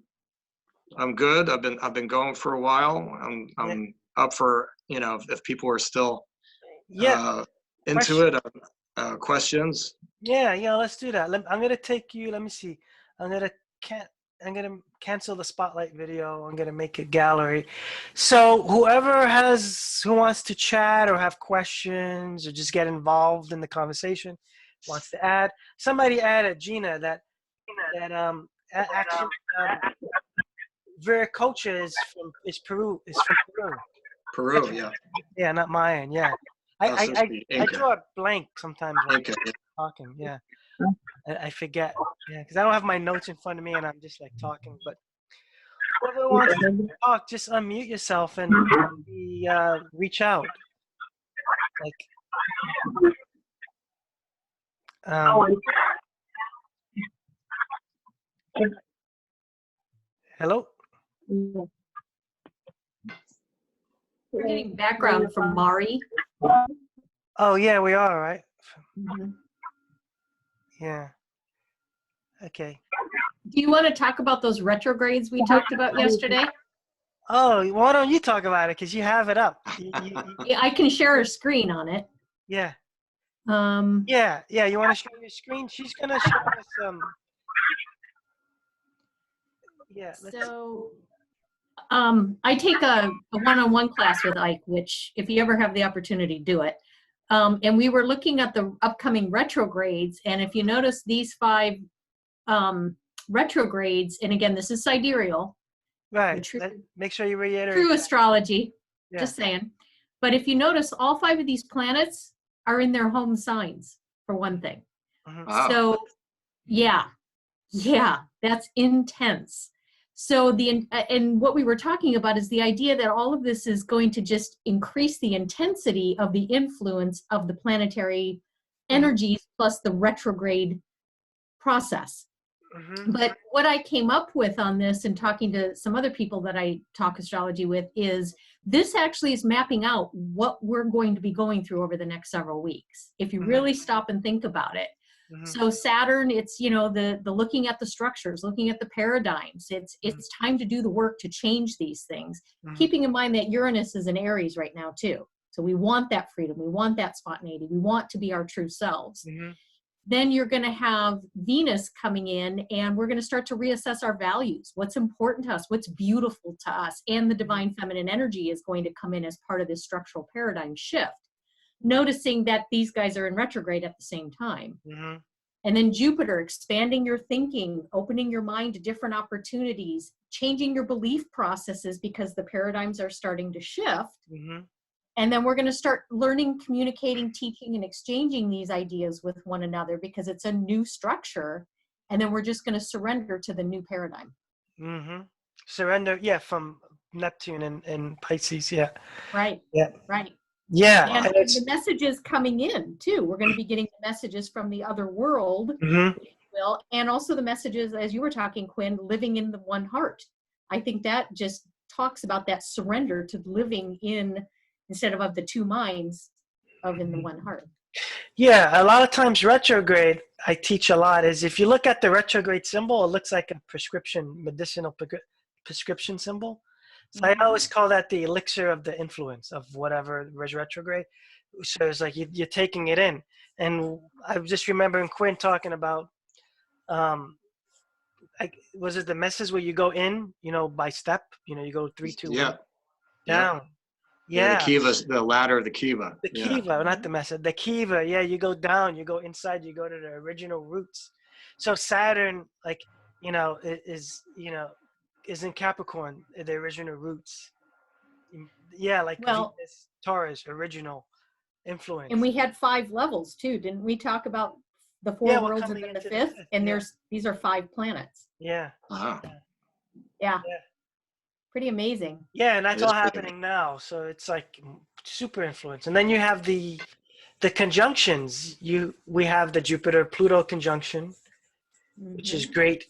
good. I've been going for a while. I'm up for, you know, if people are still into it. Questions. Yeah, let's do that. I'm gonna take you. Let me see. I'm gonna cancel the spotlight video. I'm gonna make a gallery. So who wants to chat or have questions or just get involved in the conversation, wants to add. Somebody added, Gina, that actually Viracocha is from Peru. Peru, yeah. Yeah, not Mayan. Yeah. I draw a blank sometimes when I'm talking. Yeah, I forget. Yeah, because I don't have my notes in front of me and I'm just like talking. But whoever wants to talk, just unmute yourself and reach out. Hello. We're getting background from Mari. Oh yeah, we are, right? Mm-hmm. Yeah. Okay. Do you want to talk about those retrogrades we talked about yesterday? Oh, why don't you talk about it? Because you have it up. Yeah, I can share a screen on it. Yeah. Yeah, you want to share your screen? She's gonna show us So I take a one-on-one class with Ike, which if you ever have the opportunity, do it. And we were looking at the upcoming retrogrades, and if you notice these 5 retrogrades, and again, this is sidereal. Right. Make sure you reiterate. True astrology, yeah. Just saying. But if you notice, all 5 of these planets are in their home signs, for one thing. Wow. So, yeah, that's intense. So and what we were talking about is the idea that all of this is going to just increase the intensity of the influence of the planetary energies plus the retrograde process. But what I came up with on this and talking to some other people that I talk astrology with is this actually is mapping out what we're going to be going through over the next several weeks, if you really stop and think about it. So Saturn, it's, the looking at the structures, looking at the paradigms. It's time to do the work to change these things, keeping in mind that Uranus is in Aries right now too. So we want that freedom. We want that spontaneity. We want to be our true selves. Then you're going to have Venus coming in, and we're going to start to reassess our values. What's important to us? What's beautiful to us? And the divine feminine energy is going to come in as part of this structural paradigm shift. Noticing that these guys are in retrograde at the same time. And then Jupiter, expanding your thinking, opening your mind to different opportunities, changing your belief processes because the paradigms are starting to shift. And then we're going to start learning, communicating, teaching, and exchanging these ideas with one another because it's a new structure. And then we're just going to surrender to the new paradigm. Surrender, from Neptune and Pisces, Right. Right. Yeah. And the messages coming in too. We're going to be getting the messages from the other world, if you will, and also the messages, as you were talking, Quinn, living in the one heart. I think that just talks about that surrender to living in, instead of the 2 minds, of in the one heart. Yeah, a lot of times retrograde, I teach a lot, is if you look at the retrograde symbol, it looks like a medicinal prescription symbol. So I always call that the elixir of the influence of whatever was retrograde. So it's like you're taking it in. And I just remembering Quinn talking about, was it the message where you go in, by step, you go 3, 2, 1, down. The Kiva, the ladder of the Kiva. The Kiva, not the message. The Kiva, you go down, you go inside, you go to the original roots. So Saturn, is in Capricorn, the original roots. Venus, Taurus, original influence. And we had 5 levels too, didn't we talk about the 4 worlds and then the 5th? And these are 5 planets. Yeah. Yeah. Pretty amazing. Yeah, and that's all happening now. So it's like super influence. And then you have the conjunctions. We have the Jupiter-Pluto conjunction, which is great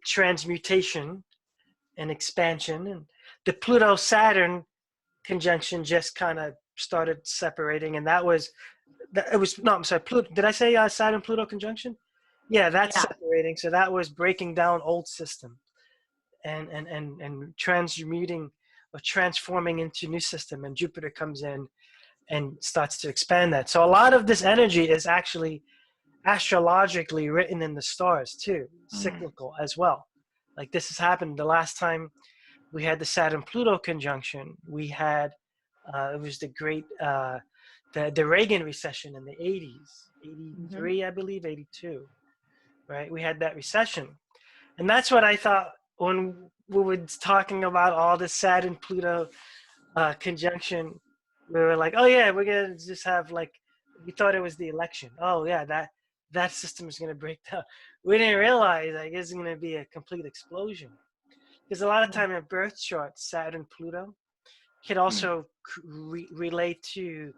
transmutation and expansion. And the Pluto-Saturn conjunction just kind of started separating, and Pluto. Did I say Saturn-Pluto conjunction? Yeah, that's separating. So that was breaking down old system and transmuting or transforming into new system, and Jupiter comes in and starts to expand that. So a lot of this energy is actually astrologically written in the stars too, cyclical as well. Like this has happened the last time we had the Saturn-Pluto conjunction. We had it was the great the Reagan recession in the 80s, 83, I believe, 82, right? We had that recession, and that's what I thought when we were talking about all the Saturn-Pluto conjunction. We were like, oh yeah, we're gonna just have we thought it was the election. Oh yeah, that system is gonna break down. We didn't realize it's gonna be a complete explosion. Because a lot of time in birth charts, Saturn-Pluto can also relate to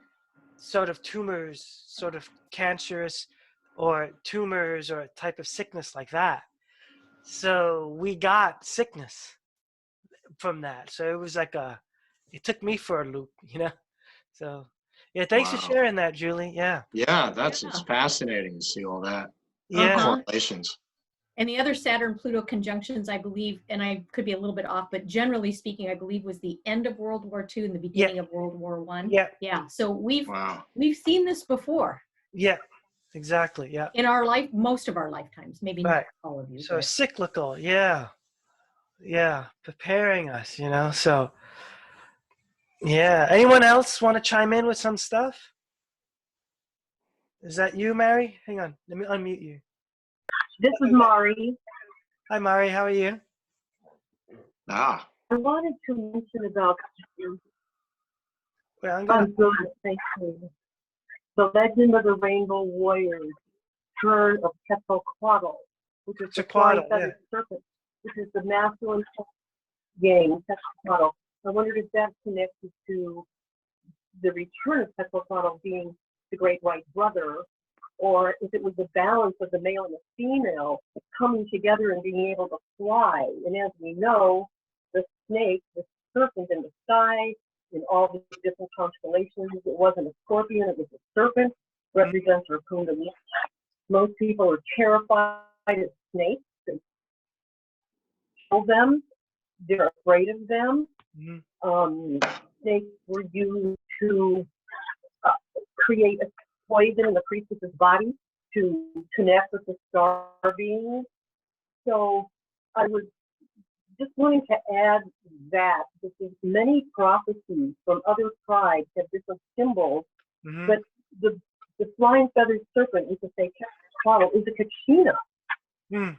sort of tumors, sort of cancerous or tumors or a type of sickness like that. So we got sickness from that. So it was it took me for a loop, So yeah, thanks for sharing that, Julie. Yeah. Yeah, it's fascinating to see all that. Yeah. Correlations. And the other Saturn-Pluto conjunctions, I believe, and I could be a little bit off, but generally speaking, I believe was the end of World War II and the beginning of World War I. Yeah. Yeah. So we've seen this before. Yeah, exactly. Yeah. In our life, most of our lifetimes, maybe not all of you. So but. cyclical. Yeah. Yeah. Preparing us, you know, so yeah. Anyone else want to chime in with some stuff? Is that you, Mary? Hang on. Let me unmute you. This is Mari. Hi, Mari. How are you? Ah. I wanted to mention about Well, I'm good, thank you. The Legend of the Rainbow Warriors, Turn of Quetzalcoatl, which is the flying-feathered serpent, which is the masculine game, Quetzalcoatl. I wondered if that connected to the return of Quetzalcoatl being the great white brother, or if it was the balance of the male and the female coming together and being able to fly. And as we know, the snake, the serpent in the sky, in all the different constellations, it wasn't a scorpion, it was a serpent, represents our kundalini. Most people are terrified of snakes and kill them. They're afraid of them. Snakes were used to create a poison in the priestess's body to connect with the star beings. So I was just wanting to add that because many prophecies from other tribes have different symbols, but the flying feathered serpent, you could say, Quetzalcoatl, is a kachina.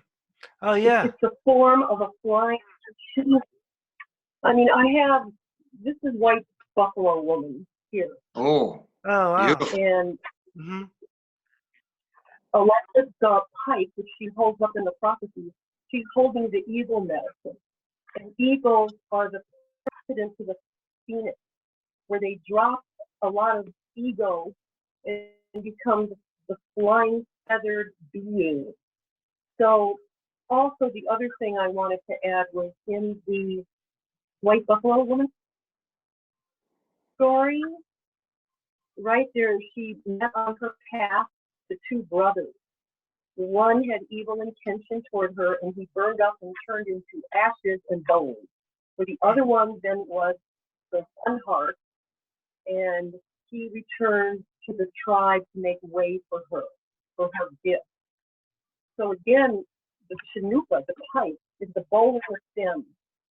Oh, yeah. It's the form of a flying kachina. I mean, this is white buffalo woman here. Oh, wow. And Alexis pipe, which she holds up in the prophecies, she's holding the eagle medicine. And eagles are the precedent to the phoenix, where they drop a lot of ego and become the flying feathered being. So also the other thing I wanted to add was in the white buffalo woman story, right there, she met on her path the two brothers. One had evil intention toward her, and he burned up and turned into ashes and bones. But the other one then was the one heart, and he returned to the tribe to make way for her gift. So again, the chanupa, the pipe, is the bowl of her stem.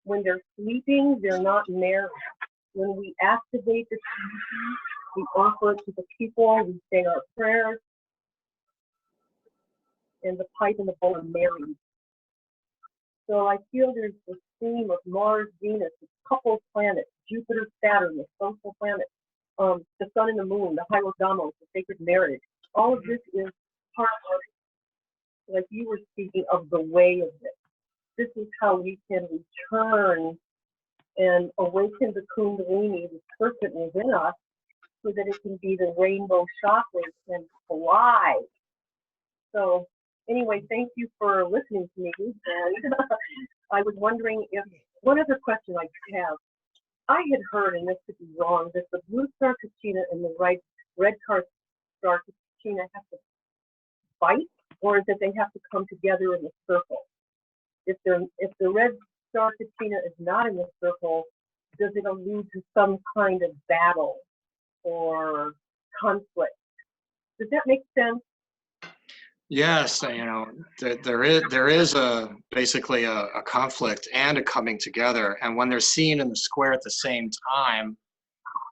When they're sleeping, they're not married. When we activate the chanupa, we offer it to the people, we say our prayers, and the pipe and the bowl are married. So I feel there's this theme of Mars, Venus, the couple planets, Jupiter, Saturn, the social planets, the sun and the moon, the hierodamos, the sacred marriage. All of this is part of, like you were speaking of, the way of this. This is how we can return and awaken the kundalini, the serpent within us, so that it can be the rainbow chakras and fly. So anyway, thank you for listening to me. And I was wondering if, one other question I have. I had heard, and this could be wrong, that the blue star kachina and the red star kachina have to fight, or is that they have to come together in a circle? If the red star kachina is not in the circle, does it allude to some kind of battle or conflict? Does that make sense? Yes, there is basically a conflict and a coming together, and when they're seen in the square at the same time,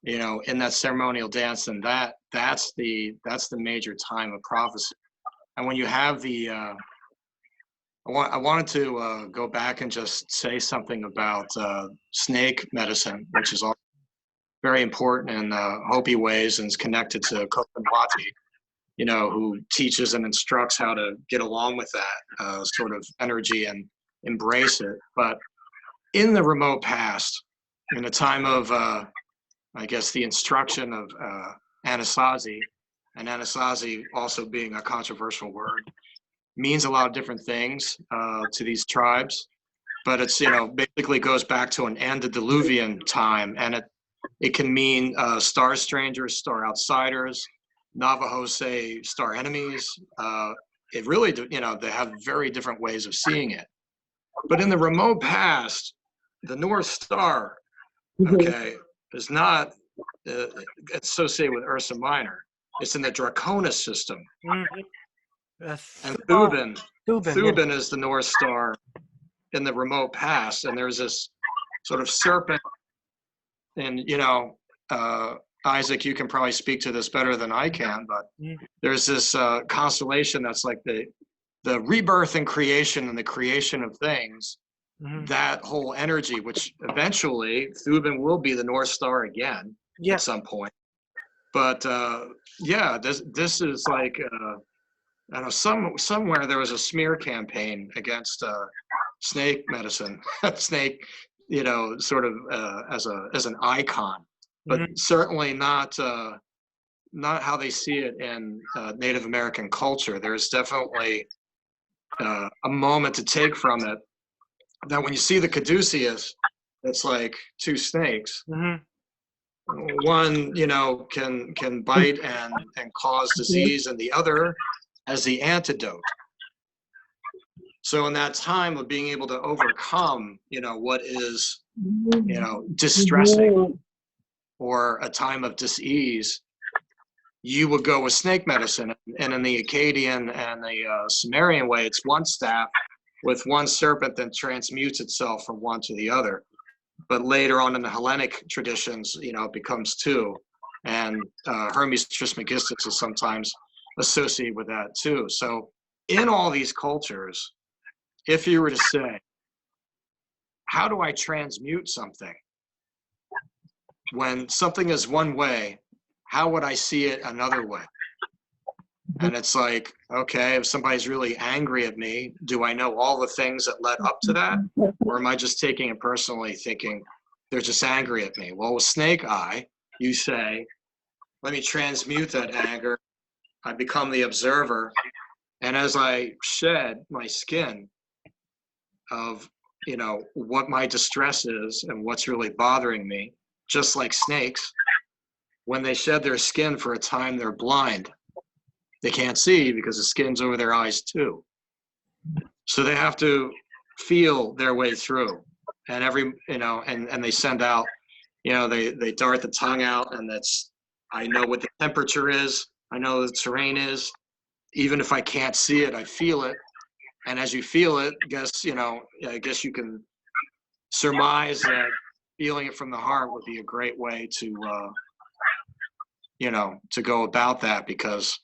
in that ceremonial dance, and that's the major time of prophecy. And when you have the, I wanted to go back and just say something about snake medicine, which is all very important in Hopi ways and is connected to Comet, who teaches and instructs how to get along with that sort of energy and embrace it. But in the remote past, in the time of, I guess, the instruction of Anasazi, and Anasazi also being a controversial word, means a lot of different things to these tribes. But it's, basically goes back to an antediluvian time, and it can mean star strangers, star outsiders. Navajos say star enemies. It really, they have very different ways of seeing it. But in the remote past, the North Star, okay, is not associated with Ursa Minor. It's in the Draconis system. And Thuban, Thuban is the North Star in the remote past. And there's this sort of serpent, and Isaac, you can probably speak to this better than I can, but there's this constellation that's like the rebirth and creation and the creation of things, that whole energy, which eventually Thuban will be the North Star again at some point. But this is like, I don't know, somewhere there was a smear campaign against snake medicine, snake, sort of as an icon, but certainly not how they see it in Native American culture. There's definitely a moment to take from it, that when you see the caduceus, it's like two snakes. One, can bite and cause disease, and the other as the antidote. So in that time of being able to overcome, what is, distressing, or a time of dis-ease, you would go with snake medicine. And in the Akkadian and the Sumerian way, it's one staff with one serpent that transmutes itself from one to the other. But later on in the Hellenic traditions, it becomes two. And Hermes Trismegistus is sometimes associated with that too. So in all these cultures, if you were to say, how do I transmute something? When something is one way, how would I see it another way? And it's like, okay, if somebody's really angry at me, do I know all the things that led up to that? Or am I just taking it personally, thinking they're just angry at me? Well, with snake eye, you say, let me transmute that anger. I become the observer. And as I shed my skin of, what my distress is and what's really bothering me, just like snakes, when they shed their skin for a time, they're blind. They can't see because the skin's over their eyes too. So they have to feel their way through. And and they send out, they dart the tongue out, and I know what the temperature is. I know what the terrain is. Even if I can't see it, I feel it. And as you feel it, I guess you can surmise that feeling it from the heart would be a great way to go about that, because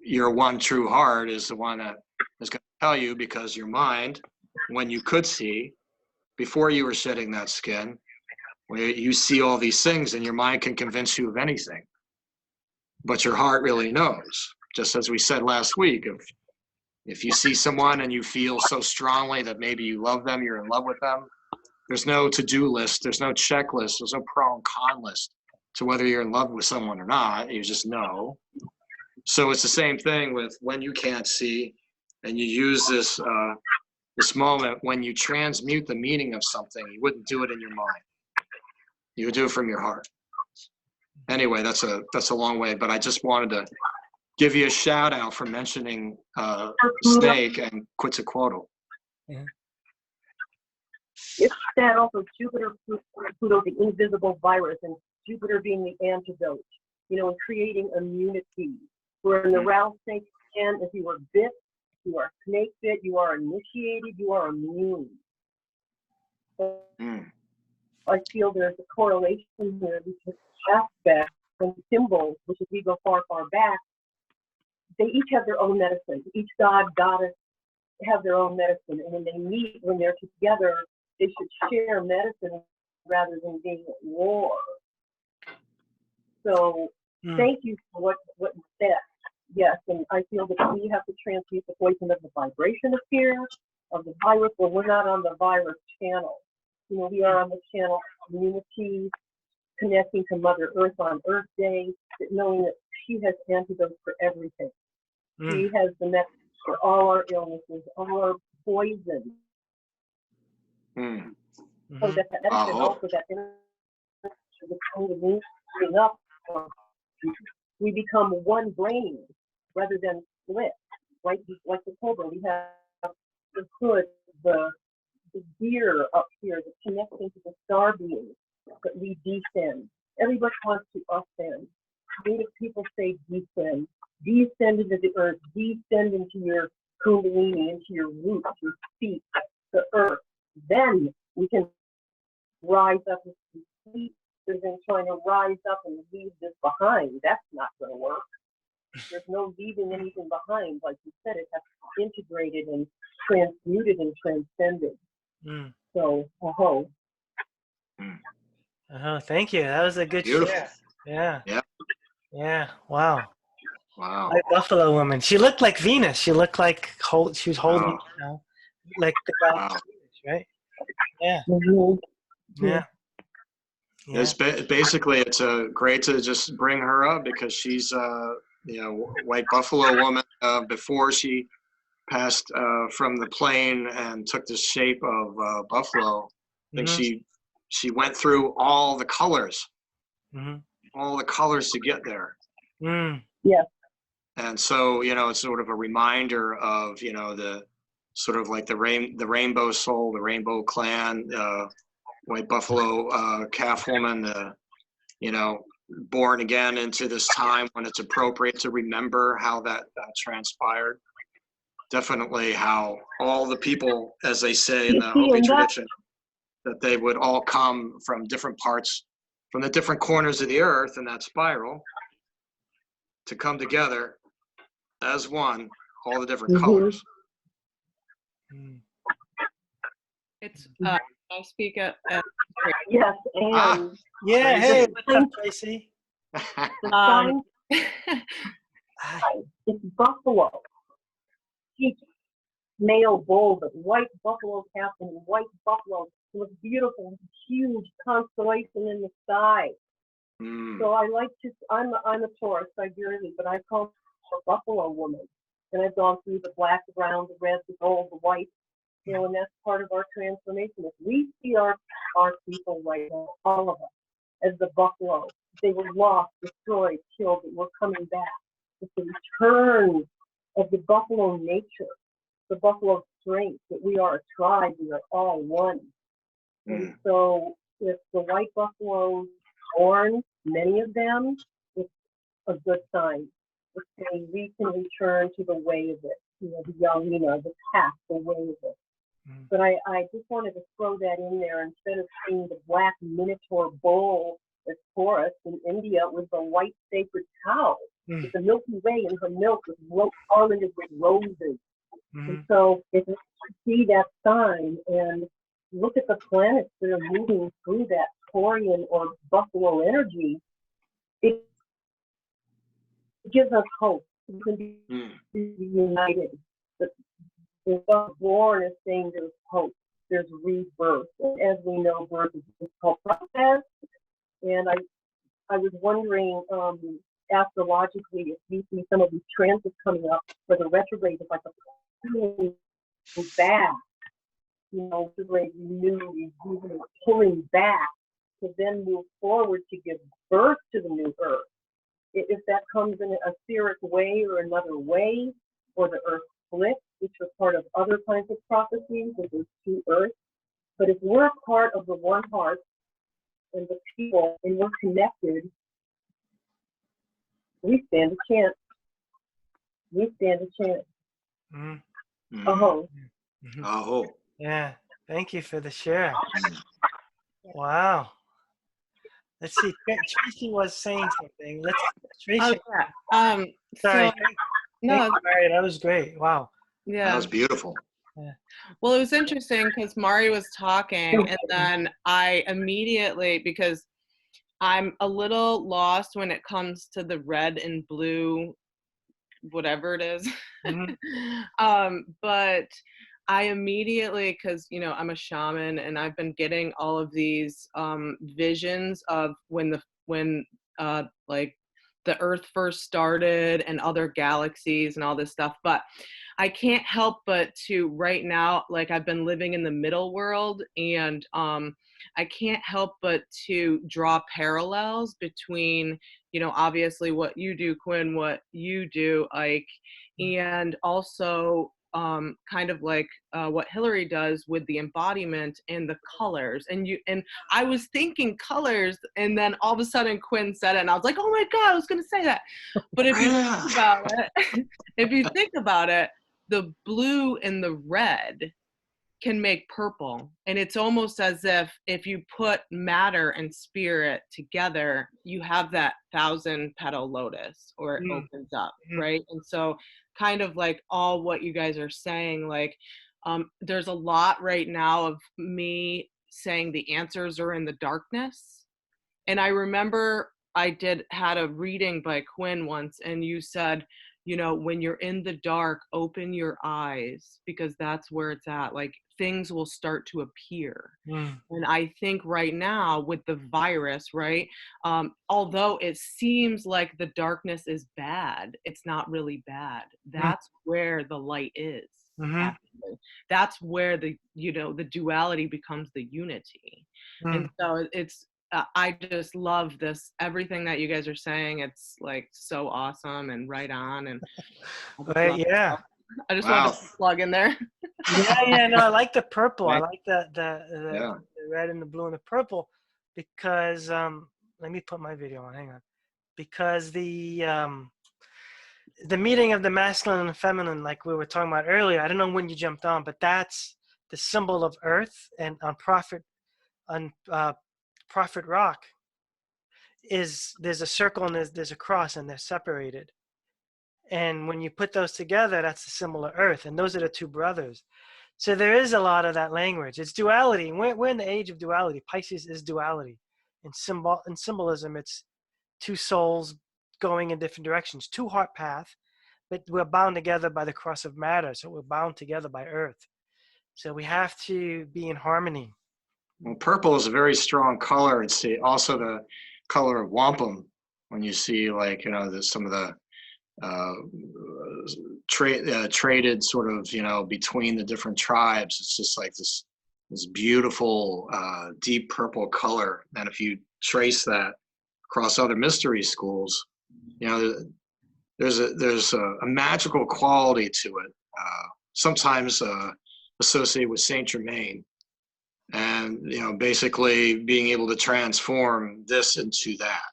your one true heart is the one that is going to tell you, because your mind, when you could see, before you were shedding that skin, where you see all these things and your mind can convince you of anything, but your heart really knows. Just as we said last week, if you see someone and you feel so strongly that maybe you love them, you're in love with them, there's no to-do list, there's no checklist, there's no pro and con list to whether you're in love with someone or not. You just know. So it's the same thing with when you can't see, and you use this moment when you transmute the meaning of something. You wouldn't do it in your mind. You would do it from your heart. Anyway, that's a long way, but I just wanted to give you a shout out for mentioning snake and Quetzalcoatl. It's that also Jupiter, Pluto, the invisible virus, and Jupiter being the antidote, and creating immunity. Where in the rattlesnake skin, if you were bit, you are snake bit, you are initiated, you are immune. I feel there's a correlation here because aspects and symbols, which if we go far, far back, they each have their own medicine. Each god, goddess have their own medicine. And when they meet, when they're together, they should share medicine rather than being at war. So thank you for what you said. Yes, and I feel that we have to transmute the poison of the vibration of fear, of the virus. Well, we're not on the virus channel. We are on the channel of community, connecting to Mother Earth on Earth Day, knowing that she has antidotes for everything. She has the medicine for all our illnesses, all our poison. So that the medicine, also that the up, we become one brain rather than split, right? Like the cobra, we have the hood, the gear up here, the connection to the star beings that we descend. Everybody wants to ascend. Native people say descend. Descend into the earth. Descend into your kundalini, into your roots, your feet, the earth. Then we can rise up and sleep. Than trying to rise up and leave this behind. That's not going to work. There's no leaving anything behind. Like you said, it has to be integrated and transmuted and transcended. So, thank you. That was a good share. Yeah. Wow. Like Buffalo Woman. She looked like Venus. She looked like she was holding, like the goddess Venus, right? Yeah. Yeah. It's basically it's great to just bring her up because she's white buffalo woman before she passed from the plane and took the shape of buffalo. I think she went through all the colors, to get there. Yeah. And so it's sort of a reminder of the sort of like the rainbow soul, the rainbow clan. White buffalo calf woman, born again into this time when it's appropriate to remember how that transpired. Definitely how all the people, as they say in the Hopi tradition, that they would all come from different parts, from the different corners of the earth in that spiral, to come together as one, all the different colors. It's I speak at yes, and hey, what's up, Tracy? It's buffalo. Male bull, but white buffalo calf and white buffalo with beautiful, huge constellation in the sky. So I like to. I'm a Taurus, Sidereal, but I call myself a buffalo woman, and I've gone through the black, the brown, the red, the gold, the white. And that's part of our transformation. If we see our people right now, all of us, as the buffalo, they were lost, destroyed, killed, and we're coming back. It's the return of the buffalo nature, the buffalo strength, that we are a tribe, we are all one. And so if the white buffaloes born, many of them, it's a good sign. It's saying we can return to the way of it, the Yalina, the path, the way of it. But I just wanted to throw that in there. Instead of seeing the black minotaur bull as Taurus in India, it was the white sacred cow with the Milky Way in her milk was garlanded with roses. And so if we see that sign and look at the planets that are moving through that Taurian or buffalo energy, it gives us hope. We can be united. The born is saying there's hope, there's rebirth. And as we know, birth is a difficult process. And I was wondering, astrologically, if we see some of these transits coming up for the retrograde, it's like a pulling back, retrograde, renewing, pulling back to then move forward to give birth to the new earth. If that comes in a etheric way or another way, or the earth splits, which are part of other kinds of prophecies, that there's two earths. But if we're a part of the one heart and the people, and we're connected, we stand a chance. We stand a chance. Yeah, thank you for the share. Wow. Let's see. Tracy was saying something. Tracy. Sorry. No, Mari, that was great. Wow. Yeah. That was beautiful. Yeah. Well, it was interesting because Mari was talking, and then I immediately, because I'm a little lost when it comes to the red and blue, whatever it is. But I immediately, because I'm a shaman, and I've been getting all of these visions of when like the Earth first started and other galaxies and all this stuff. But I can't help but to right now, like I've been living in the middle world, and I can't help but to draw parallels between, obviously what you do, Quinn, what you do, Ike, and also kind of like what Hillary does with the embodiment and the colors. And I was thinking colors, and then all of a sudden Quinn said it, and I was like, oh my God, I was going to say that. But if you think about it, if you think about it, the blue and the red can make purple. And it's almost as if you put matter and spirit together, you have that 1,000-petal lotus, or it opens up, right? And so kind of like all what you guys are saying, like there's a lot right now of me saying the answers are in the darkness. And I remember I had a reading by Quinn once, and you said, you know, when you're in the dark, open your eyes, because that's where it's at. Like things will start to appear. And I think right now with the virus, right, although it seems like the darkness is bad, it's not really bad. That's where the light is. Actually. That's where the duality becomes the unity. And so it's I just love this, everything that you guys are saying. It's like so awesome and right on. And I just wanted to plug in there. No, I like the purple. I like the red and the blue and the purple, because let me put my video on. Hang on. Because the meeting of the masculine and feminine, like we were talking about earlier, I don't know when you jumped on, but that's the symbol of Earth. And on Prophet Rock there's a circle and there's a cross, and they're separated. And when you put those together, that's the symbol of Earth, and those are the two brothers. So there is a lot of that language. It's duality. We're in the age of duality. Pisces is duality. In symbolism, it's two souls going in different directions, two heart path, but we're bound together by the cross of matter. So we're bound together by Earth. So we have to be in harmony. Well, purple is a very strong color. It's also the color of wampum. When you see, like, some of the traded sort of, between the different tribes, it's just like this beautiful deep purple color. And if you trace that across other mystery schools, there's a magical quality to it, sometimes associated with Saint Germain. And, basically being able to transform this into that.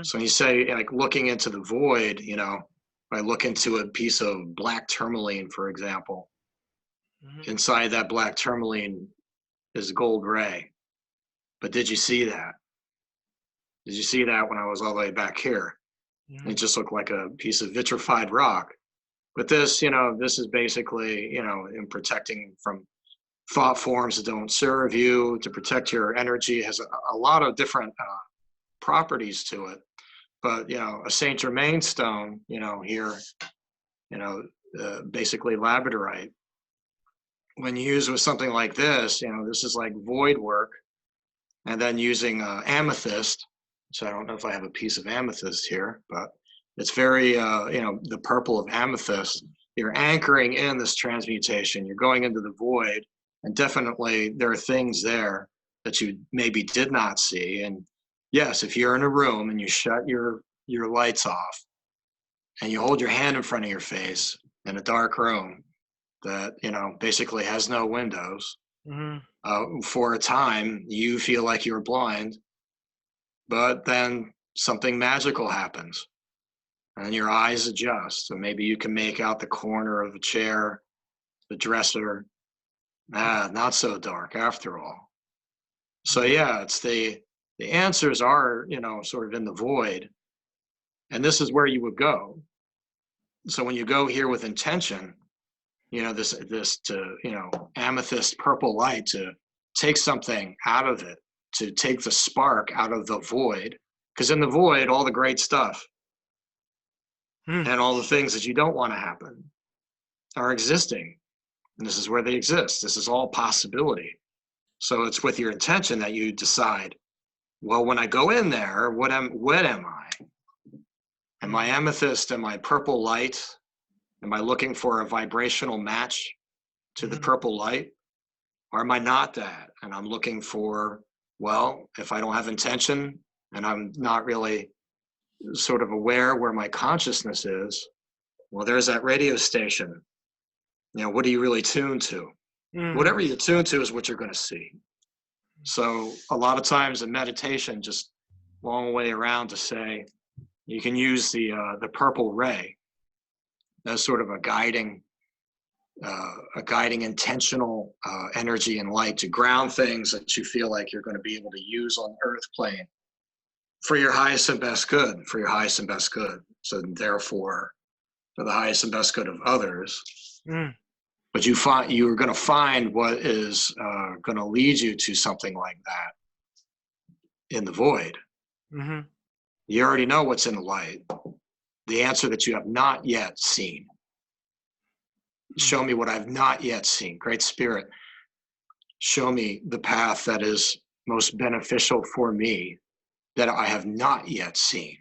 So when you say, like, looking into the void, if I look into a piece of black tourmaline, for example, inside that black tourmaline is gold ray. But did you see that? Did you see that when I was all the way back here? It just looked like a piece of vitrified rock. But this, this is basically, in protecting from thought forms that don't serve you, to protect your energy. It has a lot of different properties to it. But a Saint Germain stone, here, basically labradorite, when used with something like this, this is like void work. And then using amethyst, which I don't know if I have a piece of amethyst here, but it's very the purple of amethyst, you're anchoring in this transmutation. You're going into the void. And definitely there are things there that you maybe did not see. And yes, if you're in a room and you shut your lights off and you hold your hand in front of your face in a dark room that, basically has no windows, for a time, you feel like you're blind, but then something magical happens and your eyes adjust. So maybe you can make out the corner of a chair, the dresser. Not so dark after all. So yeah, it's the answers are, sort of in the void. And this is where you would go. So when you go here with intention, this to, amethyst purple light, to take something out of it, to take the spark out of the void. Because in the void, all the great stuff and all the things that you don't want to happen are existing. And this is where they exist. This is all possibility. So it's with your intention that you decide, well, when I go in there, what am I? Am I amethyst? Am I purple light? Am I looking for a vibrational match to the purple light? Or am I not that? And I'm looking for, well, if I don't have intention and I'm not really sort of aware where my consciousness is, well, there's that radio station. What are you really tuned to? Whatever you're tuned to is what you're going to see. So a lot of times in meditation, just long way around to say, you can use the purple ray as sort of a guiding intentional energy and light to ground things that you feel like you're going to be able to use on the earth plane for your highest and best good, So therefore, for the highest and best good of others. But you're going to find what is going to lead you to something like that in the void. You already know what's in the light. The answer that you have not yet seen. Show me what I've not yet seen. Great Spirit, show me the path that is most beneficial for me that I have not yet seen.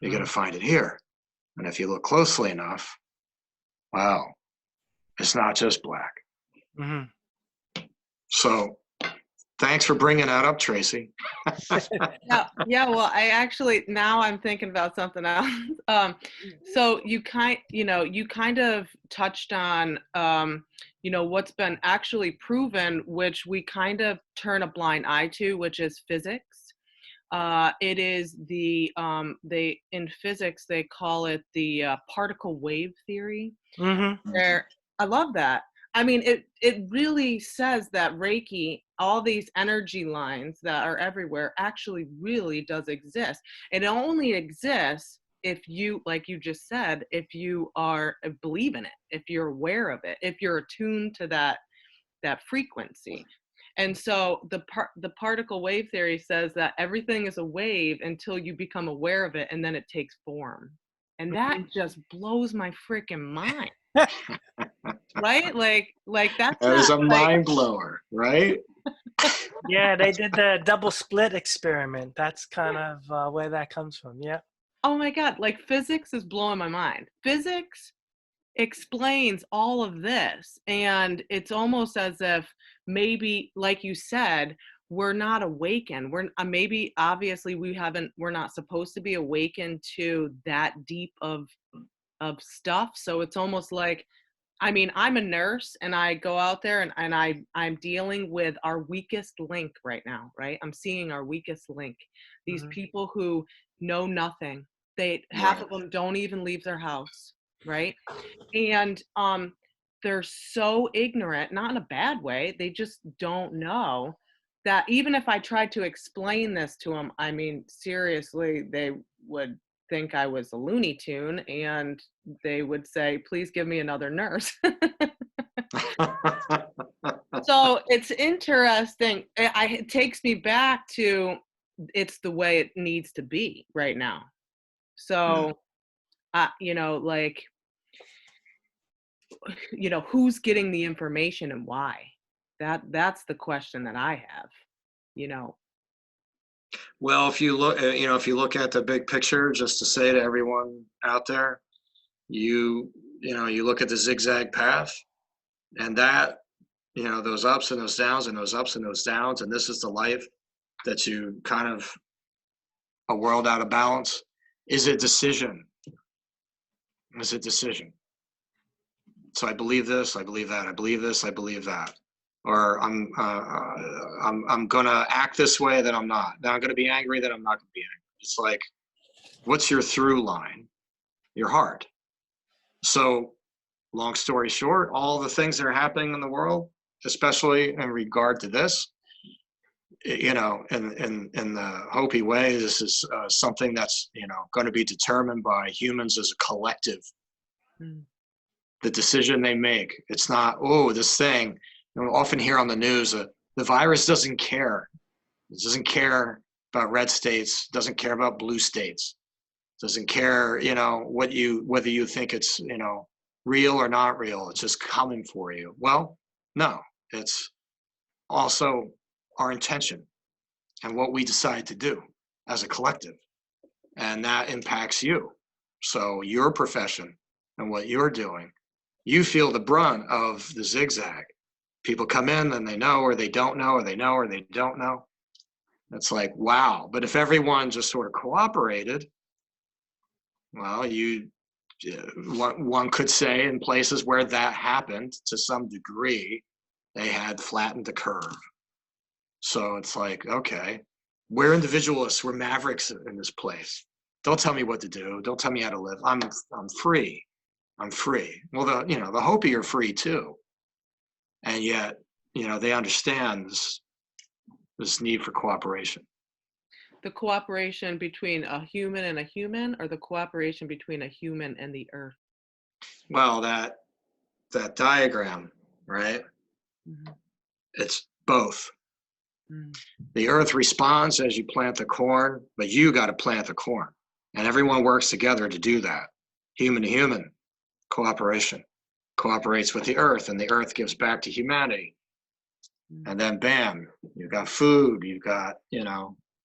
You're going to find it here. And if you look closely enough, wow, it's not just black. So thanks for bringing that up, Tracy. Yeah. Well, now I'm thinking about something else. So you kind of touched on, what's been actually proven, which we kind of turn a blind eye to, which is physics. It is in physics, they call it the particle wave theory. Where I love that. I mean, it really says that Reiki, all these energy lines that are everywhere, actually really does exist. It only exists if you, like you just said, if you believe in it, if you're aware of it, if you're attuned to that frequency. And so the particle wave theory says that everything is a wave until you become aware of it, and then it takes form. And that just blows my freaking mind. Right? Like that's that is a mind blower, right? Yeah, they did the double split experiment. That's kind of where that comes from. Yeah. Oh my God. Like physics is blowing my mind. Physics explains all of this. And it's almost as if maybe, like you said, we're not awakened. We're maybe obviously we're not supposed to be awakened to that deep of stuff. So it's almost like, I mean, I'm a nurse and I go out there and I'm dealing with our weakest link right now, right? I'm seeing our weakest link. These people who know nothing. Half of them don't even leave their house, right? And they're so ignorant, not in a bad way. They just don't know that even if I tried to explain this to them, I mean, seriously, they would think I was a Looney Tune and they would say, please give me another nurse. So it's interesting. It takes me back to, it's the way it needs to be right now. So, who's getting the information and why? That's the question that I have, Well, if you look at the big picture, just to say to everyone out there, you look at the zigzag path, and that, those ups and those downs and those ups and those downs, and this is the life that you kind of a world out of balance is a decision. It's a decision. So I believe this, I believe that, I believe this, I believe that. Or I'm gonna act this way, that I'm not. Then I'm gonna be angry, that I'm not gonna be angry. It's like, what's your through line? Your heart. So, long story short, all the things that are happening in the world, especially in regard to this, in the Hopi way, this is something that's going to be determined by humans as a collective. The decision they make. It's not, this thing. Often hear on the news, the virus doesn't care. It doesn't care about red states, doesn't care about blue states, doesn't care, whether you think it's, real or not real. It's just coming for you. Well, no, it's also our intention and what we decide to do as a collective. And that impacts you. So your profession and what you're doing, you feel the brunt of the zigzag. People come in and they know, or they don't know, or they know, or they don't know. It's like, wow. But if everyone just sort of cooperated, well, you one could say in places where that happened to some degree, they had flattened the curve. So it's like, okay, we're individualists, we're mavericks in this place. Don't tell me what to do. Don't tell me how to live. I'm free. I'm free. Well, the Hopi are free too. And yet, they understand this need for cooperation. The cooperation between a human and a human, or the cooperation between a human and the earth? Well, that diagram, right? Mm-hmm. It's both. Mm-hmm. The earth responds as you plant the corn, but you got to plant the corn. And everyone works together to do that. Human to human, cooperation. Cooperates with the earth, and the earth gives back to humanity. Mm-hmm. And then bam, you've got food, you've got,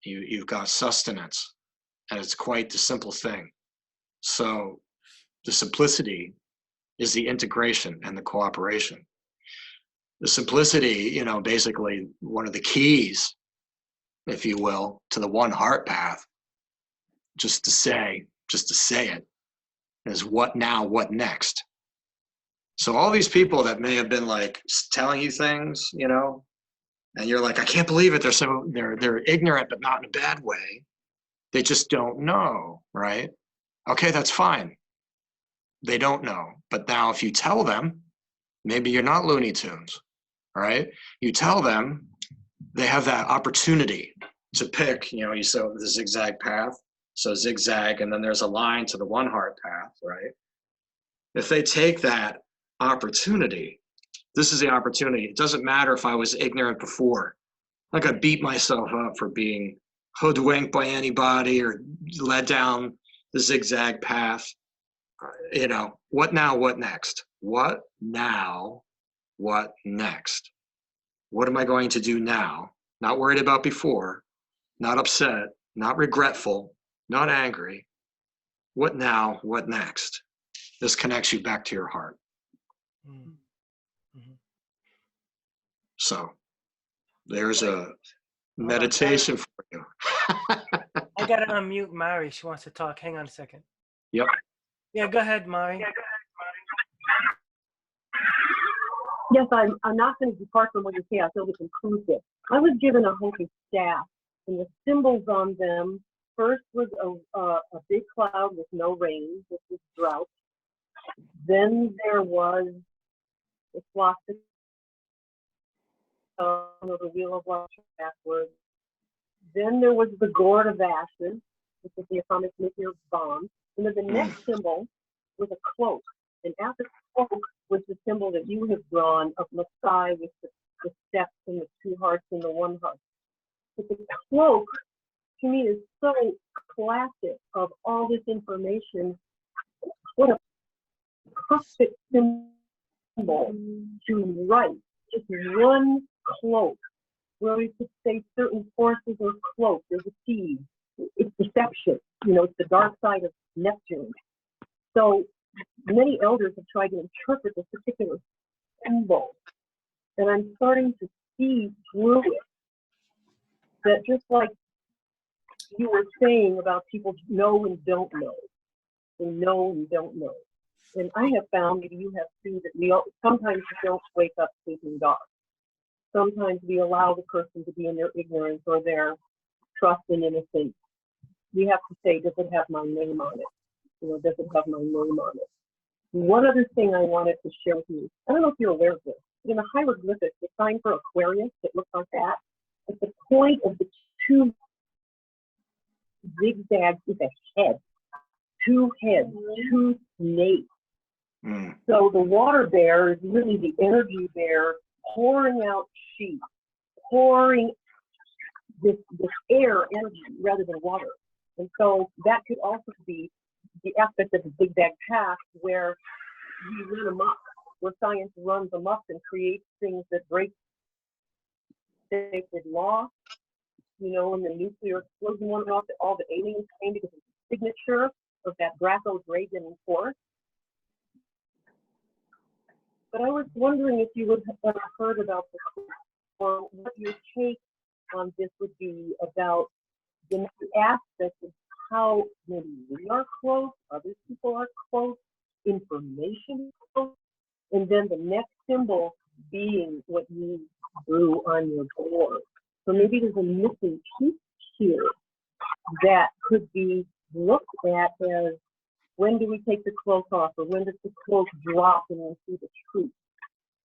you've got sustenance. And it's quite the simple thing. So the simplicity is the integration and the cooperation. The simplicity, basically one of the keys, if you will, to the one heart path, just to say it, is what now, what next? So all these people that may have been like telling you things, and you're like, I can't believe it. They're ignorant, but not in a bad way. They just don't know, right? Okay, that's fine. They don't know. But now if you tell them, maybe you're not Looney Tunes, right? You tell them, they have that opportunity to pick, you saw the zigzag path. So zigzag, and then there's a line to the one heart path, right? If they take that opportunity, this is the opportunity. It doesn't matter if I was ignorant before. Like I beat myself up for being hoodwinked by anybody or led down the zigzag path. What now, what next? What now, what next? What am I going to do now? Not worried about before, not upset, not regretful, not angry. What now, what next? This connects you back to your heart. Mm-hmm. So there's a meditation for you. I gotta unmute Mari. She wants to talk. Hang on a second. Yep. Yeah, go ahead, Mari. Yes, I'm not going to depart from what you say. I feel it's inclusive. I was given a Hopi staff, and the symbols on them, first was a big cloud with no rain, which was drought. Then there was the swastika, the wheel of life backwards. Then there was the gourd of ashes, which is the atomic nuclear bomb. And then the next symbol was a cloak. And at the cloak was the symbol that you have drawn of Masai with the steps and the two hearts and the one heart. But the cloak, to me, is so classic of all this information. What a perfect symbol to write. Just one cloak, where we could say certain forces are cloaked. There's a seed. It's deception. It's the dark side of Neptune. So many elders have tried to interpret this particular symbol, and I'm starting to see through it that just like you were saying about people know and don't know, and know and don't know. And I have found, maybe you have too, that sometimes we don't wake up sleeping dark. Sometimes we allow the person to be in their ignorance or their trust and innocence. We have to say, does it have my name on it? Does it have my name on it? One other thing I wanted to share with you, I don't know if you're aware of this, in the hieroglyphics, the sign for Aquarius, it looks like that. At the point of the two zigzags is a head, two heads, two snakes. So the water bear is really the energy bear pouring out chi, pouring this air energy rather than water. And so that could also be the aspect of the zigzag path where we run amok, where science runs amok and creates things that break sacred law. And the nuclear explosion went off, all the aliens came because of the signature of that Draco-Dragon force. But I was wondering if you would have ever heard about this, or what your take on this would be about the aspect of how maybe we are close, other people are close, information is close, and then the next symbol being what you drew on your board. So maybe there's a missing piece here that could be looked at as, when do we take the cloak off, or when does the cloak drop and we see the truth?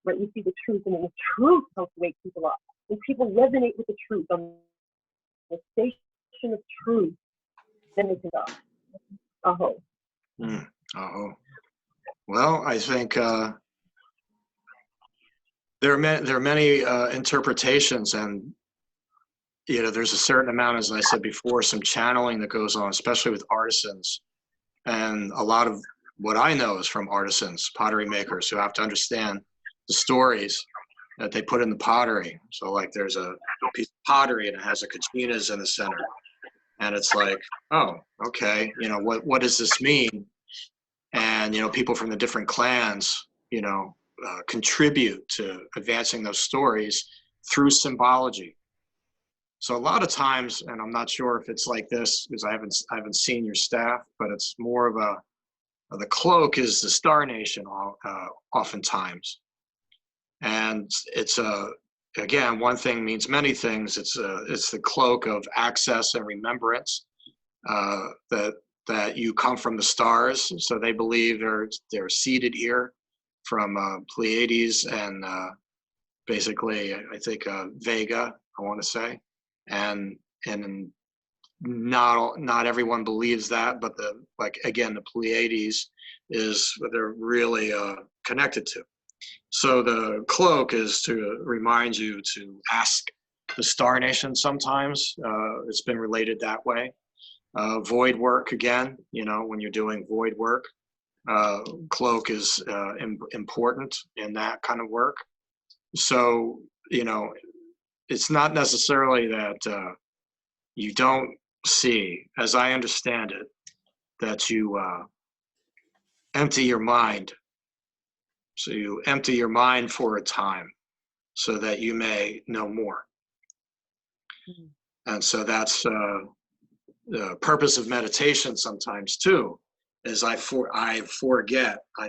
Right? You see the truth, and then the truth helps wake people up. When people resonate with the truth, on the station of truth, then they can go, oh. Oh. Well, I think there are many interpretations, and there's a certain amount, as I said before, some channeling that goes on, especially with artisans. And a lot of what I know is from artisans, pottery makers, who have to understand the stories that they put in the pottery. So like there's a piece of pottery and it has a kachinas in the center. And it's like, oh, okay, what does this mean? And, people from the different clans, contribute to advancing those stories through symbology. So a lot of times, and I'm not sure if it's like this because I haven't seen your staff, but it's more of the cloak is the Star Nation oftentimes. And it's again, one thing means many things. It's the cloak of access and remembrance, that you come from the stars. So they believe they're seated here from Pleiades and basically, I think Vega, I want to say. And not everyone believes that, but the Pleiades is what they're really connected to. So the cloak is to remind you to ask the Star Nation sometimes. It's been related that way. Void work, again, when you're doing void work, cloak is important in that kind of work. So, it's not necessarily that you don't see, as I understand it, that you empty your mind. So you empty your mind for a time so that you may know more. And so that's the purpose of meditation sometimes too, is I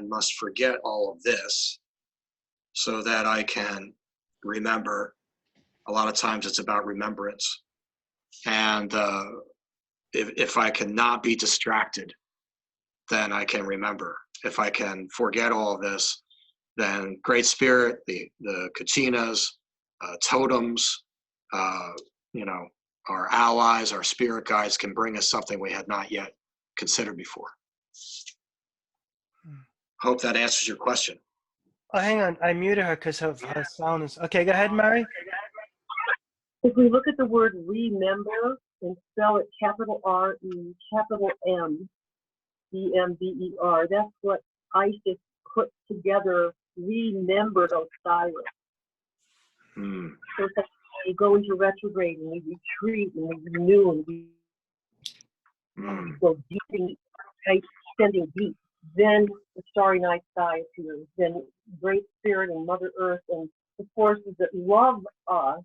must forget all of this so that I can remember. A lot of times it's about remembrance. And if I cannot be distracted, then I can remember. If I can forget all of this, then Great Spirit, the kachinas, totems, our allies, our spirit guides can bring us something we had not yet considered before. Hope that answers your question. Oh, hang on. I muted her because her sound is... Okay, go ahead, Mary. If we look at the word remember and spell it capital R-E, capital M, E-M-B-E-R, that's what Isis put together, remembered Osiris. So it's like you go into retrograde and we retreat and we renew and we go deep, extending deep. Then the starry night sky appears. Then Great Spirit and Mother Earth and the forces that love us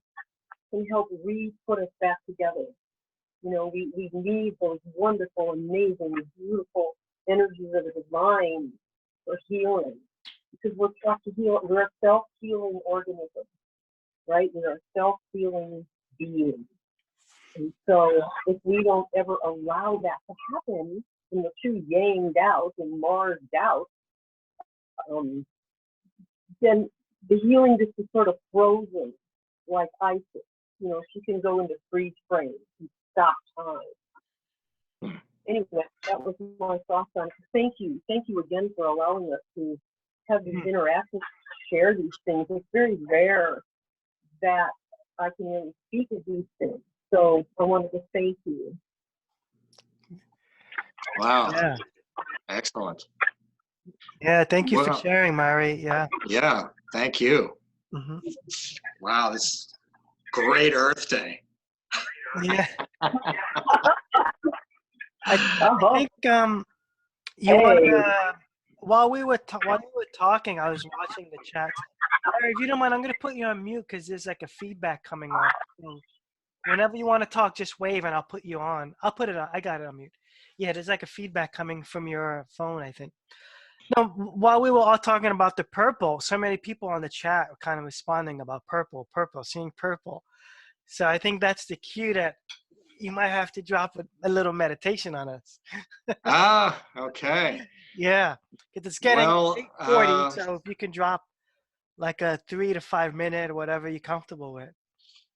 can help re-put us back together. We need those wonderful, amazing, beautiful energies of the divine for healing. Because we're taught to heal. We're a self-healing organism, right? We're a self-healing being. And so if we don't ever allow that to happen, and the two yanged out and Mars out, then the healing just is sort of frozen, like Isis. She can go into freeze frame and stop time. Anyway, that was my thoughts on it. Thank you again for allowing us to have these interactions, share these things. It's very rare that I can really speak of these things. So I wanted to thank you. Wow. Yeah. Excellent. Yeah, thank you for sharing, Mary. Yeah. Yeah, thank you. Wow, this is great Earth Day. Yeah. I think you want while we were talking, I was watching the chat. Mary, if you don't mind, I'm going to put you on mute because there's like a feedback coming on. So whenever you want to talk, just wave and I'll put you on. I'll put it on. I got it on mute. Yeah, there's like a feedback coming from your phone, I think. No, while we were all talking about the purple, so many people on the chat were kind of responding about purple, seeing purple. So I think that's the cue that you might have to drop a little meditation on us. Okay. Yeah, because it's getting Well, 8:40, so if you can drop like a 3 to 5 minute or whatever you're comfortable with.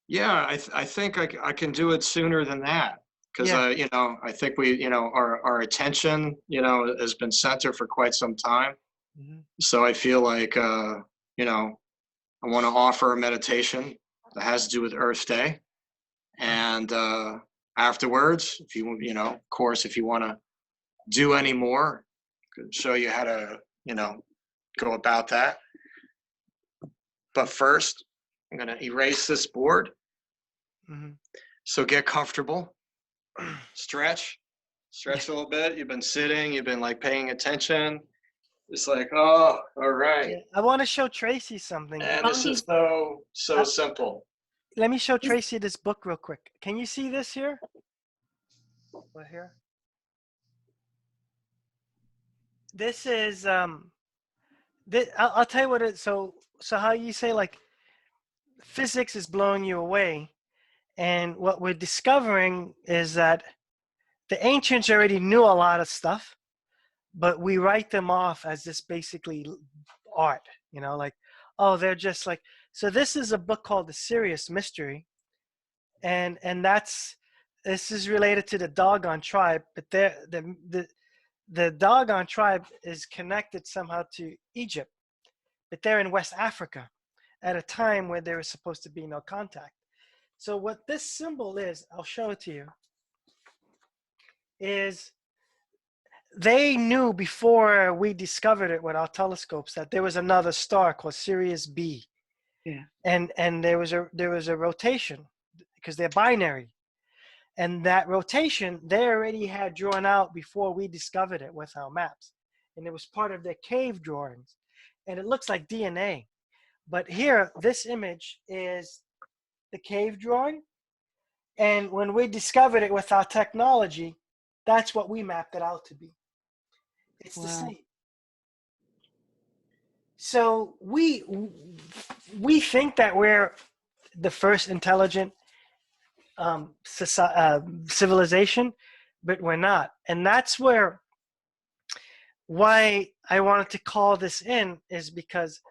yeah, I think I can do it sooner than that because Yeah. you know, I think we, you know, our attention, you know, has been centered for quite some time. Mm-hmm. So I feel like you know, I want to offer a meditation that has to do with Earth Day, and afterwards, if you know, of course, if you want to do any more, I could show you how to, you know, go about that. But first, I'm going to erase this board. Mm-hmm. So get comfortable, stretch a little bit. You've been sitting, you've been like paying attention. It's like, oh, all right. Yeah. I want to show Tracy something. And this is so simple. Let me show Tracy this book real quick. Can you see this here? What here? This is I'll tell you what it. So how you say like physics is blowing you away, and what we're discovering is that the ancients already knew a lot of stuff, but we write them off as this basically art, you know, like, oh, they're just like. So this is a book called The Serious Mystery, and this is related to the Dogon tribe, but the Dogon tribe is connected somehow to Egypt, but they're in West Africa at a time where there was supposed to be no contact. So what this symbol is, I'll show it to you, is they knew before we discovered it with our telescopes that there was another star called Sirius B. Yeah. And there was a rotation because they're binary. And that rotation they already had drawn out before we discovered it with our maps. And it was part of their cave drawings. And it looks like DNA. But here, this image is the cave drawing. And when we discovered it with our technology, that's what we mapped it out to be. It's the same. So we think that we're the first intelligent civilization, but we're not. And that's why I wanted to call this in, is because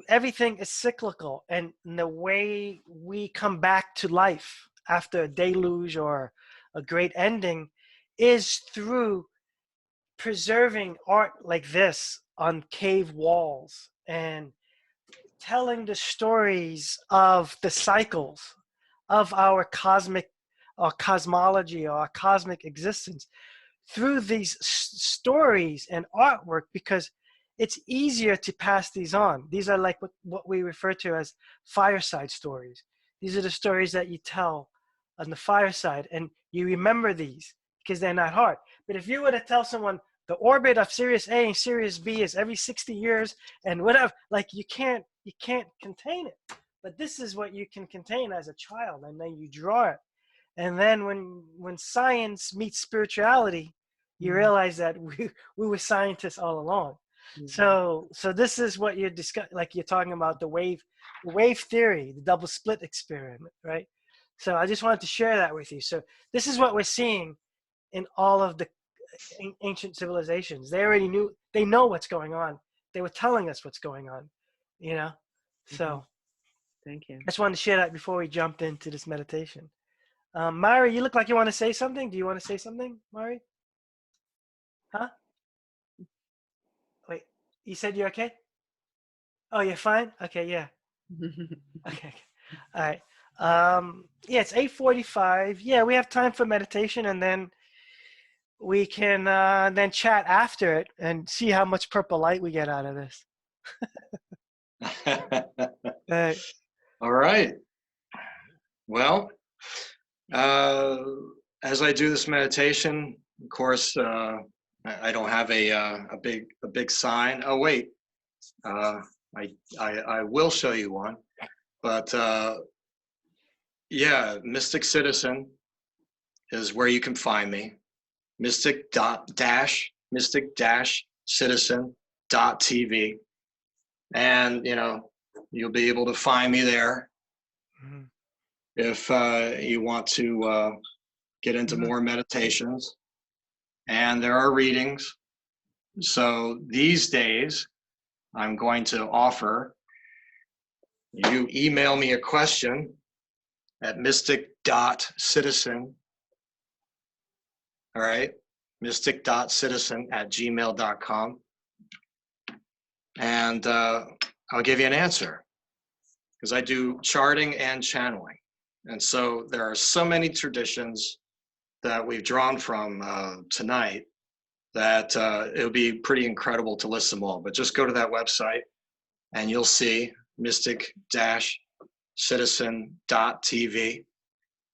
everything is cyclical, and the way we come back to life after a deluge or a great ending is through preserving art like this on cave walls and telling the stories of the cycles of our cosmic or cosmology or our cosmic existence through these stories and artwork, because it's easier to pass these on. These are like what we refer to as fireside stories. These are the stories that you tell on the fireside, and you remember these because they're not hard. But if you were to tell someone the orbit of Sirius A and Sirius B is every 60 years and whatever, like you can't contain it. But this is what you can contain as a child, and then you draw it. And then when science meets spirituality, you realize that we were scientists all along. So this is what you're like you're talking about the wave theory, the double split experiment, right? So I just wanted to share that with you. So this is what we're seeing in all of the ancient civilizations. They already knew, they know what's going on. They were telling us what's going on, you know? So thank you. I just wanted to share that before we jumped into this meditation. Mari, you look like you want to say something. Do you want to say something, Mari? Huh? Wait, you said you're okay? Oh, you're fine? Okay, yeah. Okay. All right. Yeah, it's 8:45. Yeah, we have time for meditation, and then we can then chat after it and see how much purple light we get out of this. All right. Well, as I do this meditation, of course, I don't have a big sign. Oh wait, I will show you one, but yeah, Mystic Citizen is where you can find me. mystic-citizen.tv. And, you'll be able to find me there. Mm-hmm. If you want to get into more meditations. And there are readings. So these days, I'm going to offer you email me a question at mystic.citizen. All right, mystic.citizen@gmail.com. And I'll give you an answer, because I do charting and channeling. And so there are so many traditions that we've drawn from tonight that it'll be pretty incredible to list them all. But just go to that website and you'll see mystic-citizen.tv,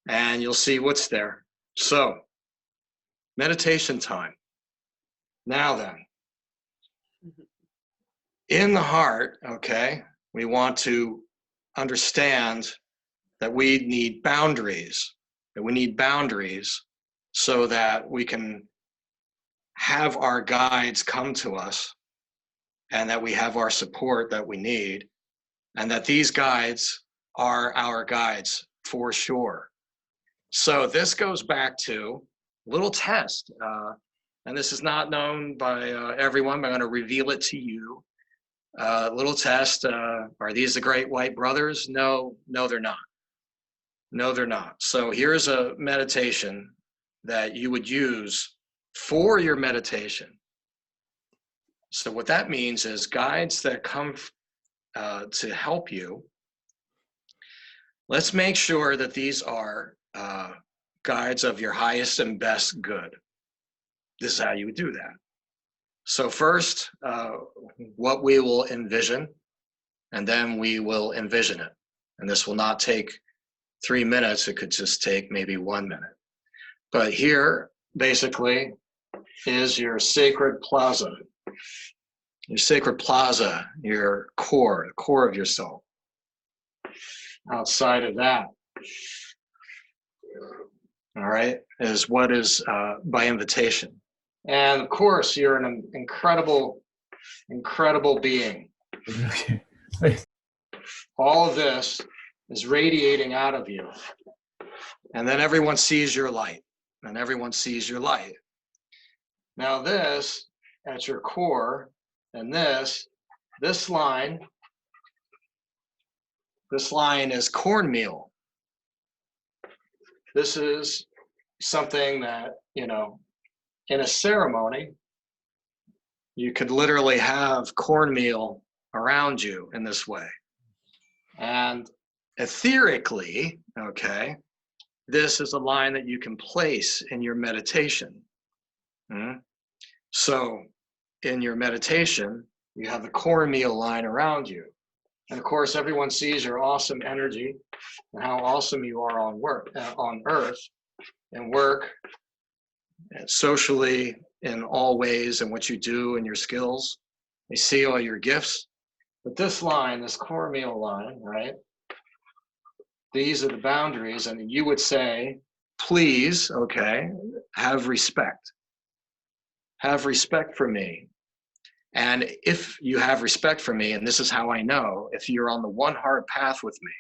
and you'll see what's there. So, meditation time. Now then, in the heart, okay, we want to understand that we need boundaries, so that we can have our guides come to us, and that we have our support that we need, and that these guides are our guides for sure. So this goes back to a little test, and this is not known by everyone, but I'm going to reveal it to you. Little test, are these the Great White Brothers? No, they're not. No, they're not. So here's a meditation that you would use for your meditation. So what that means is guides that come to help you. Let's make sure that these are guides of your highest and best good. This is how you would do that. So first, what we will envision, and then we will envision it. And this will not take 3 minutes. It could just take maybe 1 minute. But here, basically, is your sacred plaza. Your sacred plaza, your core, the core of your soul. Outside of that, all right, is what is by invitation. And of course, you're an incredible being. Okay. All of this is radiating out of you. And then everyone sees your light. And everyone sees your light. Now this, at your core, and this line is cornmeal. This is something that, in a ceremony, you could literally have cornmeal around you in this way. And etherically, okay, this is a line that you can place in your meditation. So in your meditation, you have the cornmeal line around you. And of course, everyone sees your awesome energy and how awesome you are on earth, and work, and socially, in all ways, and what you do and your skills. They see all your gifts. But this line, this cornmeal line, right? These are the boundaries, and you would say, please, okay, have respect. Have respect for me. And if you have respect for me, and this is how I know, if you're on the one heart path with me,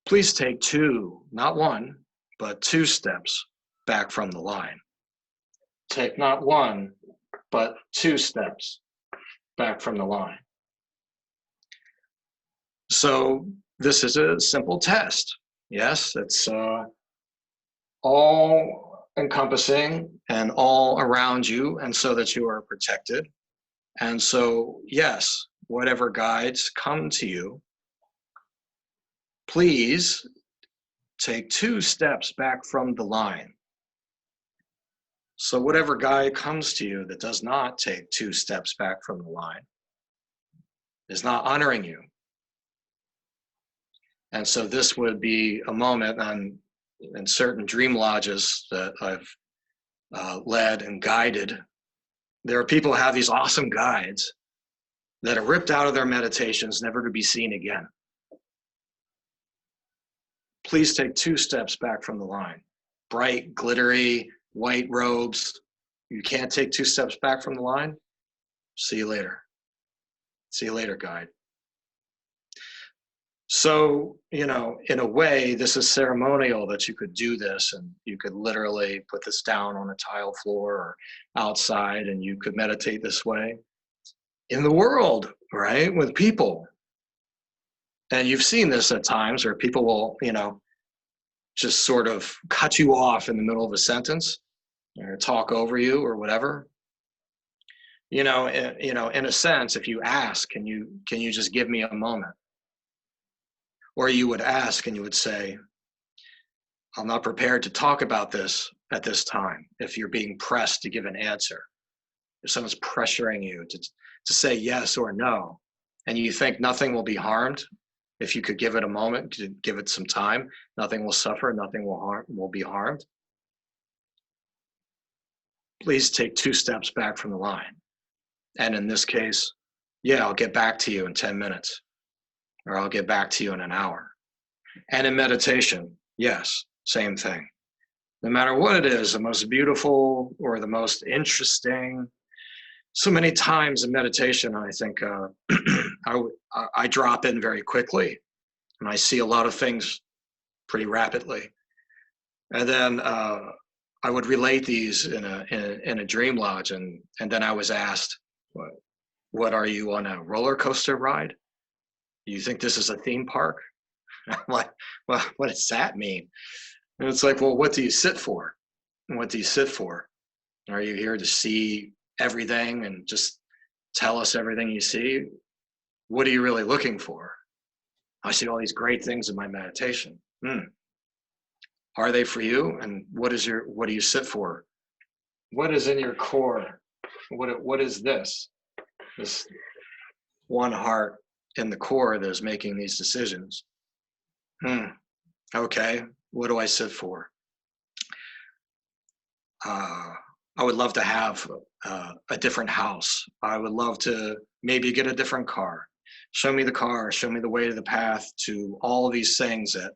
please take 2, not 1, but 2 steps back from the line. Take not 1, but 2 steps back from the line. So this is a simple test. Yes, it's all encompassing and all around you, and so that you are protected. And so, yes, whatever guides come to you, please take 2 steps back from the line. So whatever guide comes to you that does not take 2 steps back from the line is not honoring you. And so this would be a moment in certain dream lodges that I've led and guided. There are people who have these awesome guides that are ripped out of their meditations, never to be seen again. Please take 2 steps back from the line. Bright, glittery, white robes. You can't take 2 steps back from the line? See you later. See you later, guide. So, you know, in a way, this is ceremonial that you could do this, and you could literally put this down on a tile floor or outside, and you could meditate this way in the world, right? With people. And you've seen this at times where people will, you know, just sort of cut you off in the middle of a sentence or talk over you or whatever. You know, in a sense, if you ask, can you just give me a moment? Or you would ask and you would say, I'm not prepared to talk about this at this time. If you're being pressed to give an answer, if someone's pressuring you to say yes or no, and you think nothing will be harmed, if you could give it a moment, to give it some time, nothing will suffer, nothing will be harmed. Please take 2 steps back from the line. And in this case, yeah, I'll get back to you in 10 minutes, or I'll get back to you in an hour. And in meditation, yes, same thing. No matter what it is, the most beautiful or the most interesting, so many times in meditation, I think I drop in very quickly, and I see a lot of things pretty rapidly. And then I would relate these in a dream lodge, and then I was asked, what are you on a roller coaster ride? You think this is a theme park? I'm like, well, what does that mean? And it's like, well, what do you sit for? And what do you sit for? Are you here to see everything and just tell us everything you see? What are you really looking for? I see all these great things in my meditation. Are they for you? And what do you sit for? What is in your core? What is this? This one heart in the core that is making these decisions. Okay, what do I sit for? I would love to have a different house. I would love to maybe get a different car. Show me the car, show me the way to the path to all of these things that,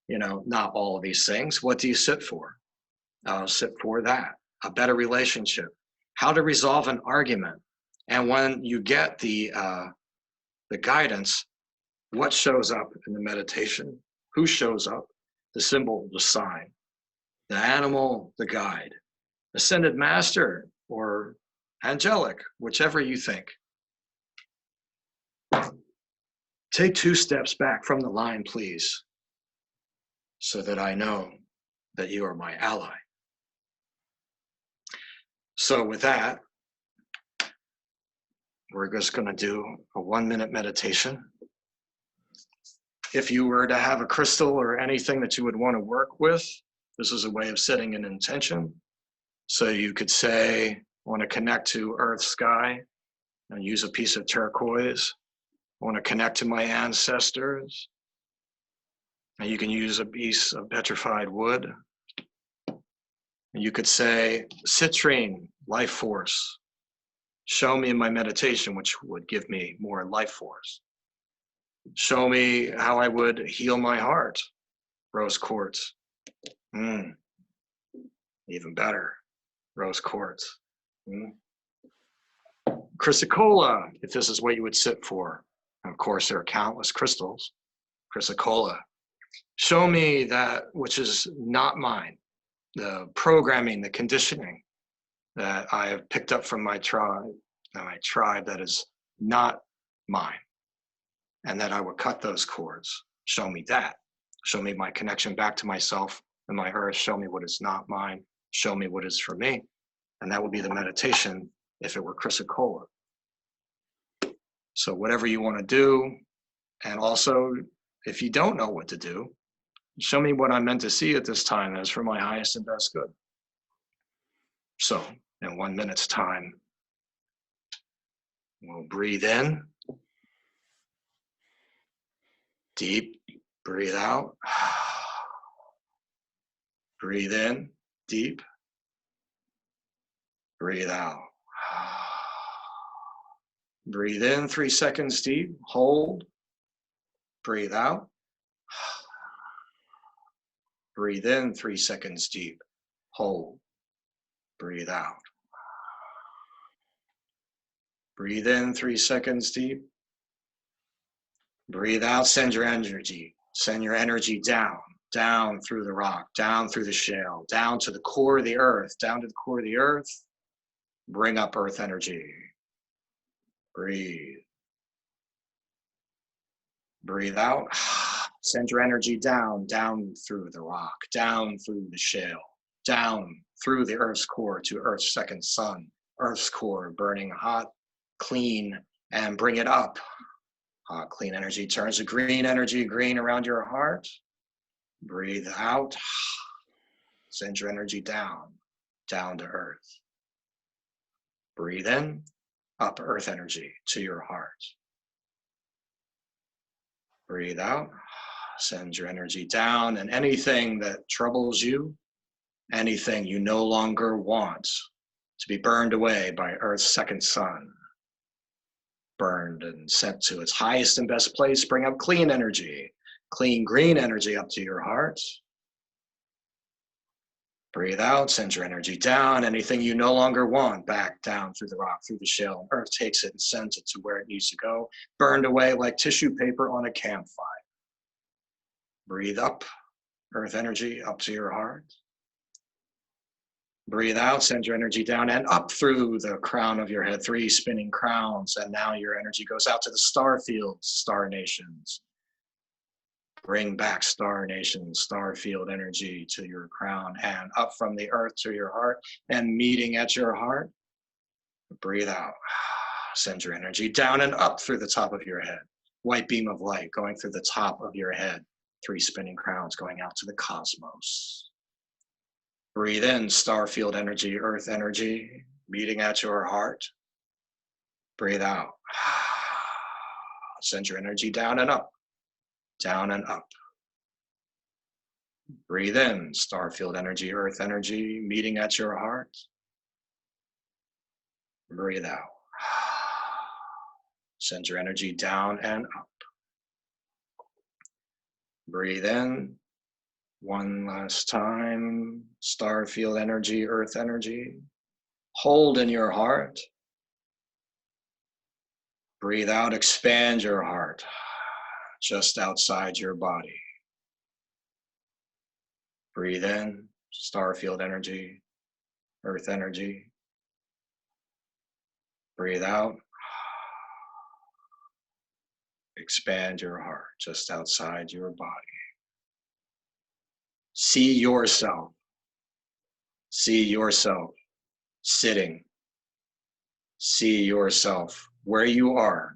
you know, not all of these things. What do you sit for? Sit for that, a better relationship, how to resolve an argument. And when you get the guidance, what shows up in the meditation? Who shows up? The symbol, the sign, the animal, the guide, ascended master, or angelic, whichever you think. Take 2 steps back from the line, please, so that I know that you are my ally. So with that, we're just going to do a 1-minute meditation. If you were to have a crystal or anything that you would want to work with, this is a way of setting an intention. So you could say, I want to connect to earth, sky, and use a piece of turquoise. I want to connect to my ancestors. And you can use a piece of petrified wood. And you could say, citrine, life force. Show me in my meditation, which would give me more life force. Show me how I would heal my heart. Rose quartz. Even better. Rose quartz. Chrysocolla, if this is what you would sit for. Of course, there are countless crystals. Chrysocolla. Show me that which is not mine. The programming, the conditioning that I have picked up from my tribe that is not mine. And that I would cut those cords. Show me that. Show me my connection back to myself and my earth. Show me what is not mine. Show me what is for me. And that would be the meditation if it were chrysocolla. So whatever you want to do, and also if you don't know what to do, show me what I'm meant to see at this time as for my highest and best good. So in 1 minute's time, we'll breathe in. Deep, breathe out. Breathe in, deep. Breathe out. Breathe in 3 seconds deep, hold. Breathe out. Breathe in 3 seconds deep, hold. Breathe out. Breathe in 3 seconds deep. Breathe out, send your energy. Send your energy down, down through the rock, down through the shale, down to the core of the earth, down to the core of the earth. Bring up earth energy. Breathe. Breathe out. Send your energy down, down through the rock, down through the shale, down through the earth's core to earth's second sun, earth's core burning hot, clean, and bring it up. Hot, clean energy turns to green energy, green around your heart. Breathe out. Send your energy down, down to earth. Breathe in, up earth energy to your heart. Breathe out, send your energy down, and anything that troubles you, anything you no longer want to be burned away by earth's second sun, burned and sent to its highest and best place. Bring up clean energy, clean green energy up to your heart. Breathe out, send your energy down. Anything you no longer want, back down through the rock, through the shale. Earth takes it and sends it to where it needs to go, burned away like tissue paper on a campfire. Breathe up, earth energy up to your heart. Breathe out, send your energy down and up through the crown of your head, 3 spinning crowns. And now your energy goes out to the star fields, star nations. Bring back star nations, star field energy to your crown and up from the earth to your heart and meeting at your heart. Breathe out, send your energy down and up through the top of your head. White beam of light going through the top of your head, 3 spinning crowns going out to the cosmos. Breathe in, star field energy, earth energy, meeting at your heart. Breathe out. Send your energy down and up, down and up. Breathe in, star field energy, earth energy, meeting at your heart. Breathe out. Send your energy down and up. Breathe in. One last time, star field energy, earth energy. Hold in your heart. Breathe out, expand your heart, just outside your body. Breathe in, star field energy, earth energy. Breathe out. Expand your heart, just outside your body. See yourself. See yourself sitting. See yourself where you are.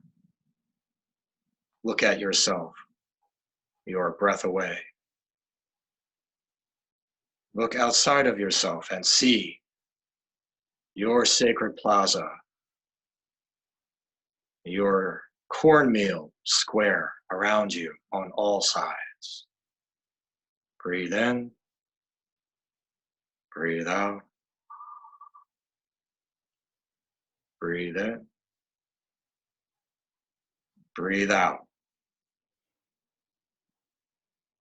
Look at yourself. Your breath away. Look outside of yourself and see your sacred plaza, your cornmeal square around you on all sides. Breathe in, breathe out, breathe in, breathe out.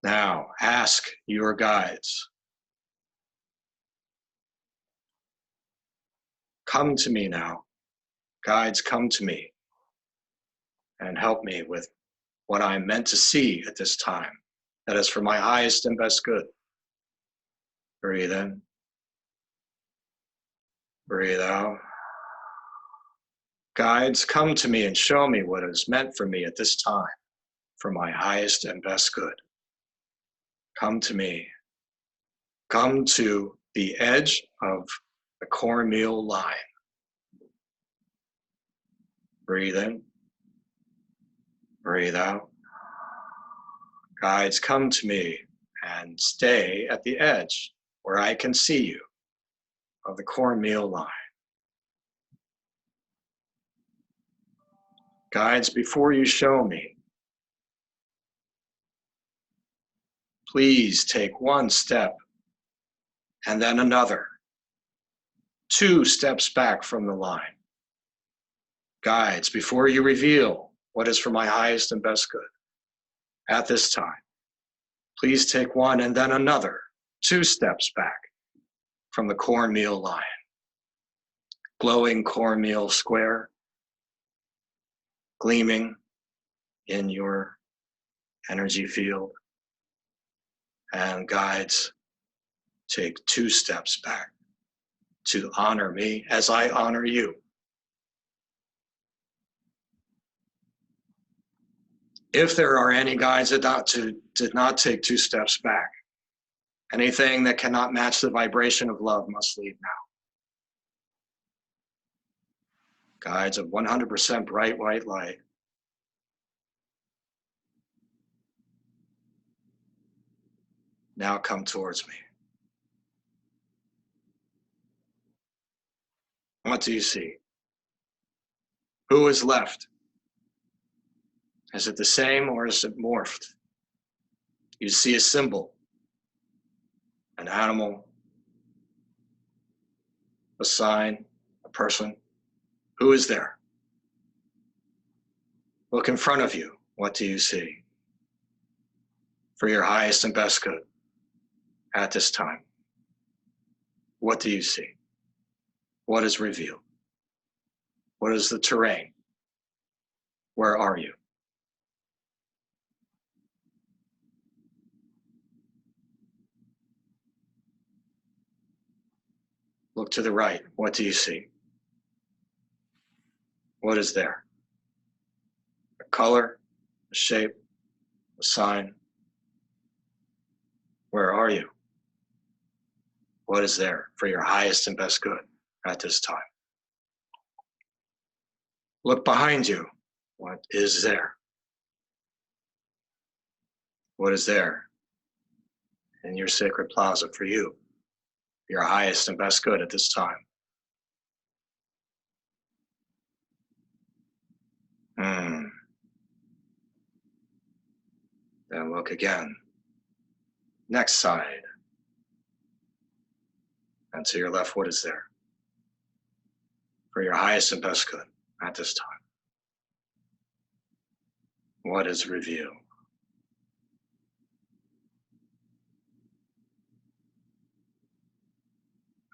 Now ask your guides, come to me now. Guides, come to me and help me with what I'm meant to see at this time. That is for my highest and best good. Breathe in. Breathe out. Guides, come to me and show me what is meant for me at this time for my highest and best good. Come to me. Come to the edge of the cornmeal line. Breathe in. Breathe out. Guides, come to me and stay at the edge where I can see you of the cornmeal line. Guides, before you show me, please take one step and then another, 2 steps back from the line. Guides, before you reveal what is for my highest and best good at this time, please take one and then another, 2 steps back from the cornmeal line. glowing cornmeal square, gleaming in your energy field. And guides, take 2 steps back to honor me as I honor you. If there are any guides that did not take 2 steps back, anything that cannot match the vibration of love must leave now. Guides of 100% bright white light, now come towards me. What do you see? Who is left? Is it the same or is it morphed? You see a symbol, an animal, a sign, a person. Who is there? Look in front of you. What do you see? For your highest and best good at this time. What do you see? What is revealed? What is the terrain? Where are you? Look to the right. What do you see? What is there? A color, a shape, a sign. Where are you? What is there for your highest and best good at this time? Look behind you. What is there? What is there in your sacred plaza for you, your highest and best good at this time? Then look again. Next side. And to your left, what is there? For your highest and best good at this time. What is revealed?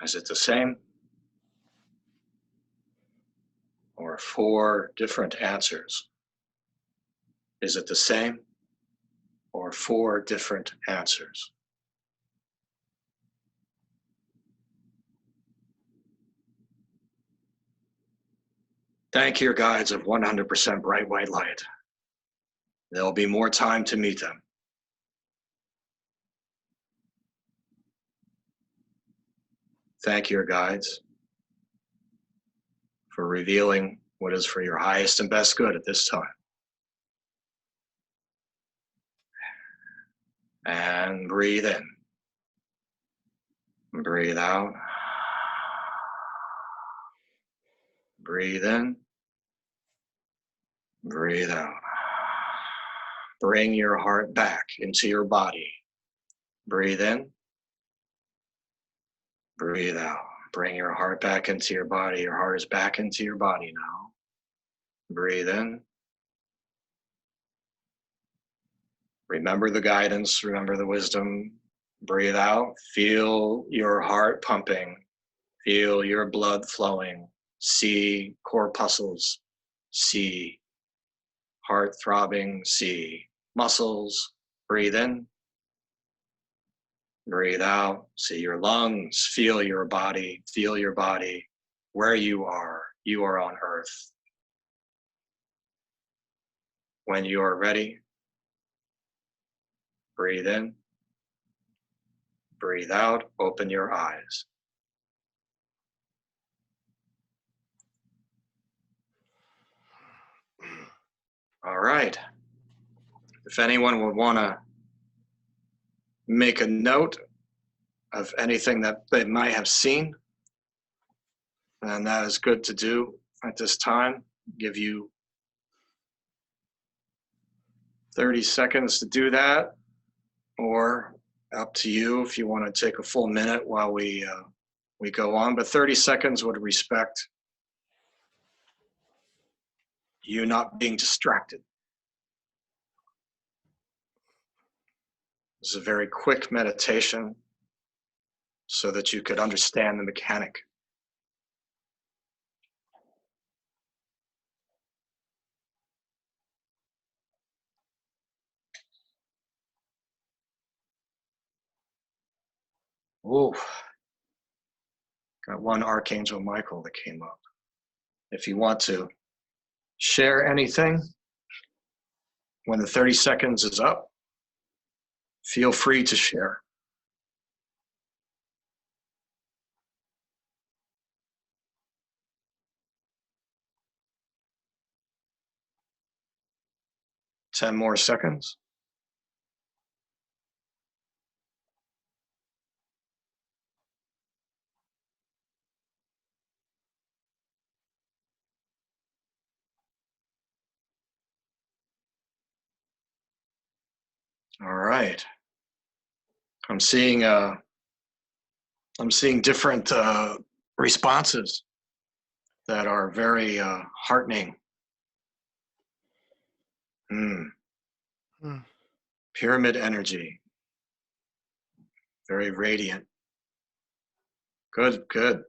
Is it the same? Or 4 different answers? Is it the same? Or 4 different answers? Thank your guides of 100% bright white light. There'll be more time to meet them. Thank your guides for revealing what is for your highest and best good at this time. And breathe in. Breathe out. Breathe in. Breathe out. Bring your heart back into your body. Breathe in. Breathe out. Bring your heart back into your body. Your heart is back into your body now. Breathe in. Remember the guidance, remember the wisdom. Breathe out. Feel your heart pumping. Feel your blood flowing. See corpuscles. See heart throbbing. See muscles. Breathe in. Breathe out. See your lungs. Feel your body. Feel your body. Where you are on earth. When you are ready, breathe in. Breathe out. Open your eyes. All right. If anyone would want to make a note of anything that they might have seen, then that is good to do at this time. Give you 30 seconds to do that, or up to you if you want to take a full minute while we go on, but 30 seconds would respect you not being distracted. This is a very quick meditation so that you could understand the mechanic. Ooh, got one Archangel Michael that came up. If you want to share anything when the 30 seconds is up, feel free to share. Ten more seconds. All right. I'm seeing different responses that are very heartening. Pyramid energy. Very radiant. Good, good.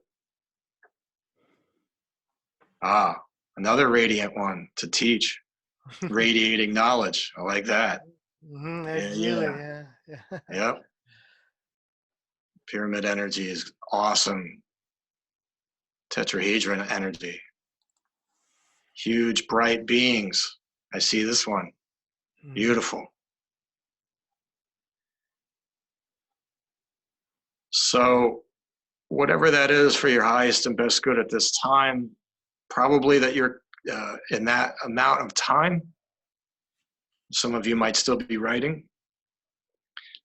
Ah, another radiant one to teach. Radiating knowledge. I like that. Yeah. Yep. Pyramid energy is awesome. Tetrahedron energy. Huge, bright beings. I see this one. Beautiful. So whatever that is for your highest and best good at this time, probably that you're in that amount of time. Some of you might still be writing.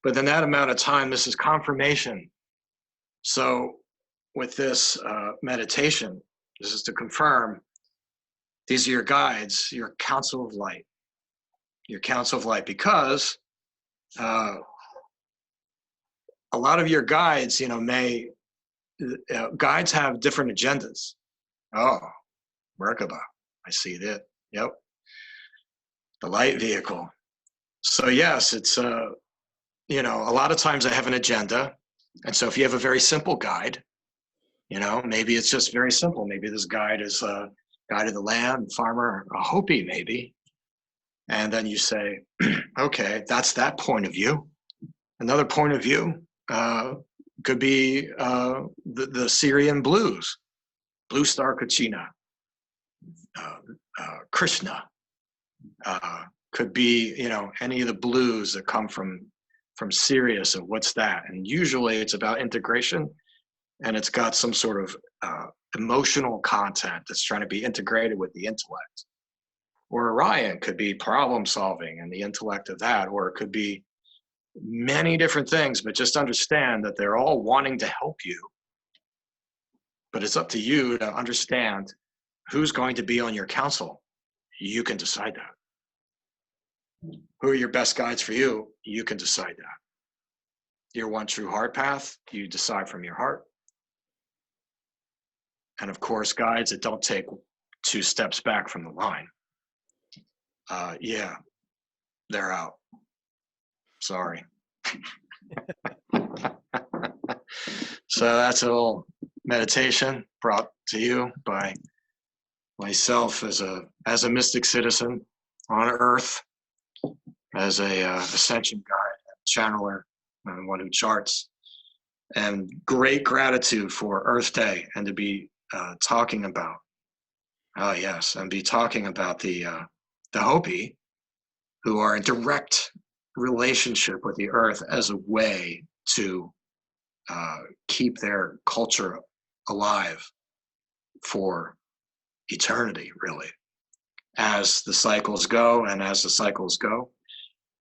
But in that amount of time, this is confirmation. So with this meditation, this is to confirm these are your guides, your council of light. Your council of light, because a lot of your guides, guides have different agendas. Oh, Merkaba, I see that. Yep. The light vehicle. So yes, it's, a lot of times I have an agenda. And so if you have a very simple guide, maybe it's just very simple. Maybe this guide is a guide of the land, farmer, a Hopi maybe. And then you say, okay, that's that point of view. Another point of view could be the Syrian blues, Blue Star Kachina, Krishna. Could be, any of the blues that come from Sirius, and what's that? And usually it's about integration, and it's got some sort of emotional content that's trying to be integrated with the intellect. Or Orion could be problem solving and the intellect of that, or it could be many different things, but just understand that they're all wanting to help you. But it's up to you to understand who's going to be on your council. You can decide that. Who are your best guides for you? You can decide that. Your one true heart path, you decide from your heart. And of course, guides that don't take 2 steps back from the line. They're out. Sorry. So that's a little meditation brought to you by myself as a mystic citizen on Earth, as a ascension guide, channeler, and one who charts. And great gratitude for Earth Day, and to be talking about, the Hopi, who are in direct relationship with the Earth as a way to keep their culture alive for eternity, really, as the cycles go and as the cycles go.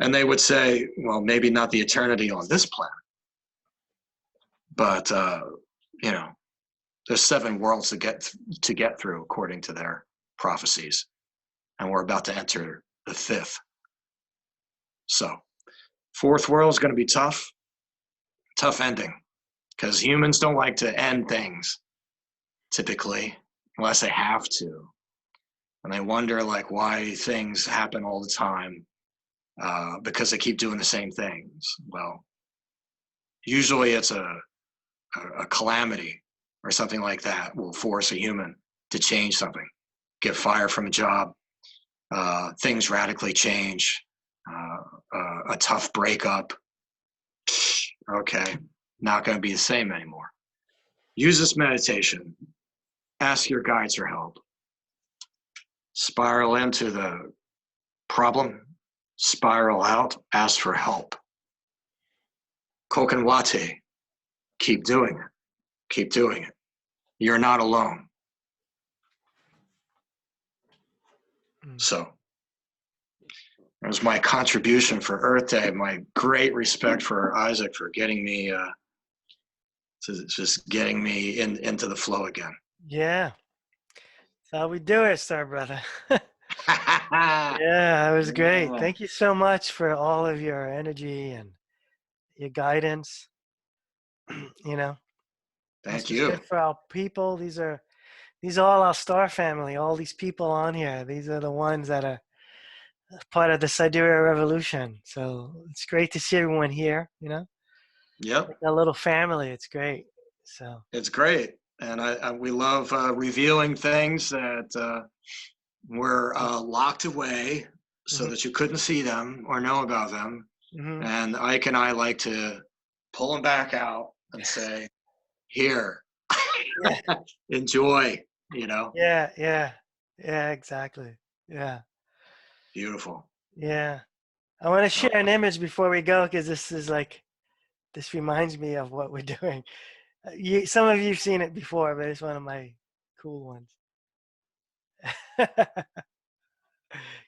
And they would say, well, maybe not the eternity on this planet, but there's 7 worlds to get through according to their prophecies, and we're about to enter the 5th. So 4th world is going to be tough ending, because humans don't like to end things typically unless they have to, and they wonder why things happen all the time, because they keep doing the same things. Well, usually it's a calamity or something like that will force a human to change something, get fired from a job, things radically change, a tough breakup. Okay, not going to be the same anymore. Use this meditation. Ask your guides for help. Spiral into the problem. Spiral out. Ask for help. Kokanwate. Keep doing it. Keep doing it. You're not alone. So that was my contribution for Earth Day. My great respect for Isaac for getting me, just getting me into the flow again. Yeah. That's how we do it, Star Brother. Yeah, it was great. Thank you so much for all of your energy and your guidance. You know, Thank this is you. good for our people. These are all our star family. All these people on here. These are the ones that are part of the Sidereal Revolution. So it's great to see everyone here. You know, Yep. like a little family. It's great. So it's great, and we love revealing things that were locked away so that you couldn't see them or know about them. And Ike and I like to pull them back out and say, "Here, enjoy." You know. Yeah, exactly. Yeah. Beautiful. Yeah. I want to share an image before we go because this reminds me of what we're doing. Some of you have seen it before, but it's one of my cool ones.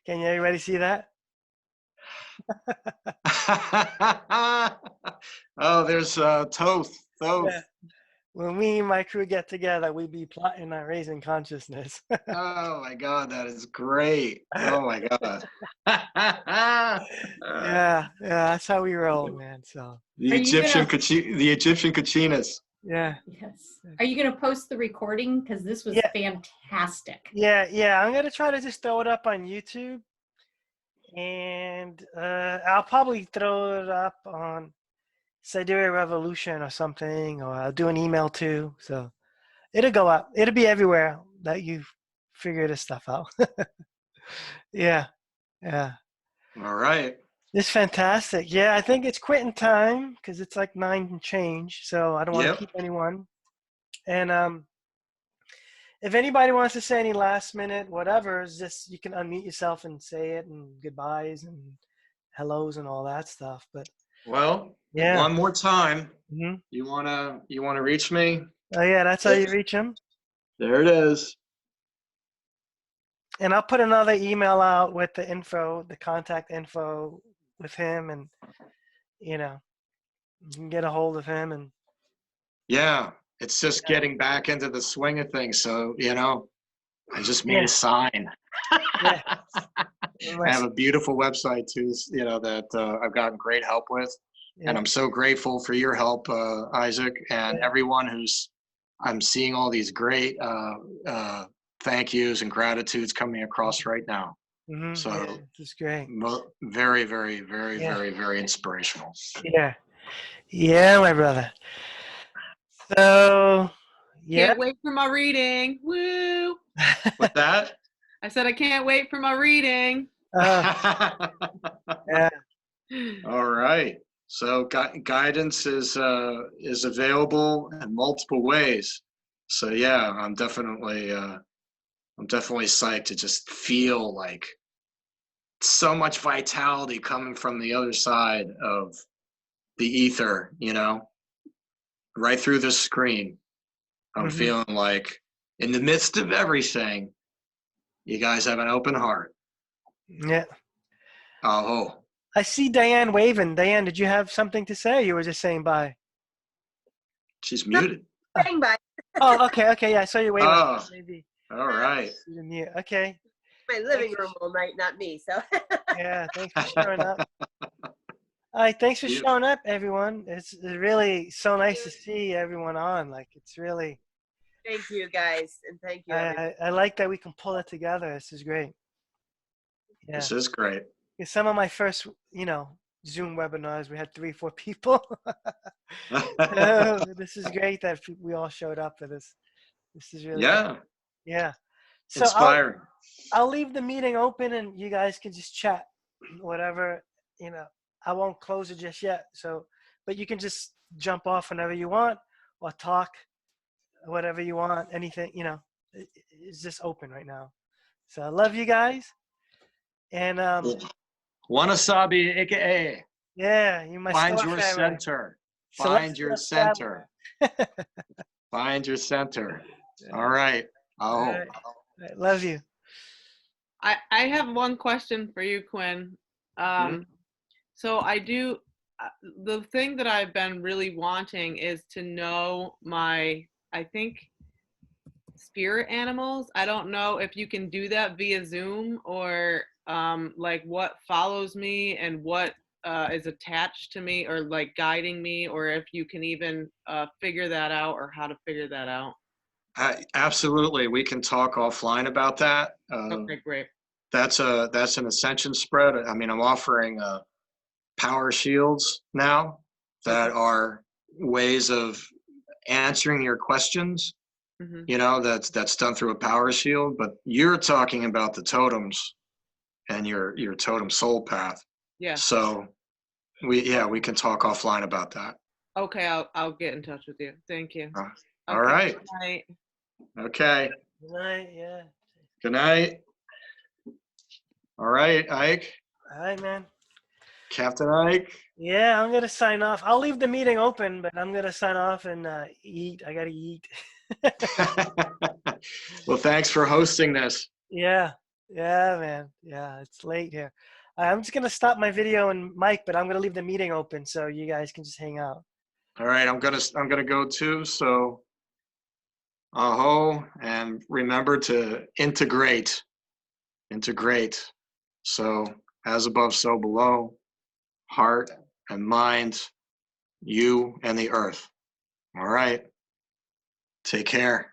Can everybody see that? Oh, there's Toth. Yeah. When me and my crew get together, we be plotting on raising consciousness. Oh my God, that is great. Oh my God. Yeah, that's how we roll, man. So the Egyptian Kachinas. Yeah. Yes. Are you going to post the recording? Because this was fantastic. Yeah. I'm gonna try to just throw it up on YouTube, and I'll probably throw it up on Sidereal Revolution or something, or I'll do an email too. So it'll go up. It'll be everywhere that you figure this stuff out. Yeah. All right. It's fantastic. Yeah, I think it's quitting time because it's like 9 and change. So I don't want to keep anyone. And if anybody wants to say any last minute whatever, is just you can unmute yourself and say it, and goodbyes and hellos and all that stuff. But well, one more time. You wanna reach me? Oh yeah, that's how you reach him. There it is. And I'll put another email out with the info, the contact info with him, and you can get a hold of him. And yeah, it's just getting back into the swing of things. So I just made a sign. Yeah. I have a beautiful website too, that I've gotten great help with. And I'm so grateful for your help, Isaac, and everyone I'm seeing all these great thank yous and gratitudes coming across right now. So it's great. Very, very, very, very, very inspirational. Yeah, my brother. So Can't wait for my reading. Woo! What's that? I said I can't wait for my reading. Yeah. All right. So guidance is available in multiple ways. So yeah, I'm definitely psyched to just feel like so much vitality coming from the other side of the ether, right through the screen. I'm feeling like in the midst of everything, you guys have an open heart. Yeah. Oh. I see Diane waving. Diane, did you have something to say? You were just saying bye. She's muted. Saying bye. Oh, okay. Yeah, I saw you waving. Oh, maybe. All right. Okay. My living room all night, not me. So. Yeah, thanks for showing up. All right, thanks for showing up, everyone. It's really so nice to see everyone on. Like, it's really. Thank you, guys, and thank you. I like that we can pull it together. This is great. Yeah. This is great. Some of my first, Zoom webinars, we had 3-4 people. This is great that we all showed up for this. This is really good. Yeah. So inspiring. I'll leave the meeting open, and you guys can just chat, whatever. I won't close it just yet. So, but you can just jump off whenever you want or talk whatever you want. Anything, it's just open right now. So I love you guys. And Wanasabi, aka yeah, you my find star your family. center. Find Celestial your center. Find your center. All right. All right. Love you. I have one question for you, Quinn. So I do, the thing that I've been really wanting is to know my, I think, spirit animals. I don't know if you can do that via Zoom, or like what follows me and what is attached to me or like guiding me, or if you can even figure that out, or how to figure that out. Absolutely. We can talk offline about that. Okay, great. That's an ascension spread. I mean, I'm offering power shields now that are ways of answering your questions. That's done through a power shield, but you're talking about the totems and your totem soul path. Yeah. So we can talk offline about that. Okay, I'll get in touch with you. Thank you. All right. Good night. Okay. Good night. Yeah. Good night. All right, Ike. All right, man. Captain Ike. Yeah, I'm gonna sign off. I'll leave the meeting open, but I'm gonna sign off and eat. I gotta eat. Well, thanks for hosting this. Yeah, man. Yeah, it's late here. I'm just gonna stop my video and mic, but I'm gonna leave the meeting open so you guys can just hang out. All right, I'm gonna go too. So, aho, and remember to integrate. So, as above, so below. Heart and mind, you and the earth. All right. Take care.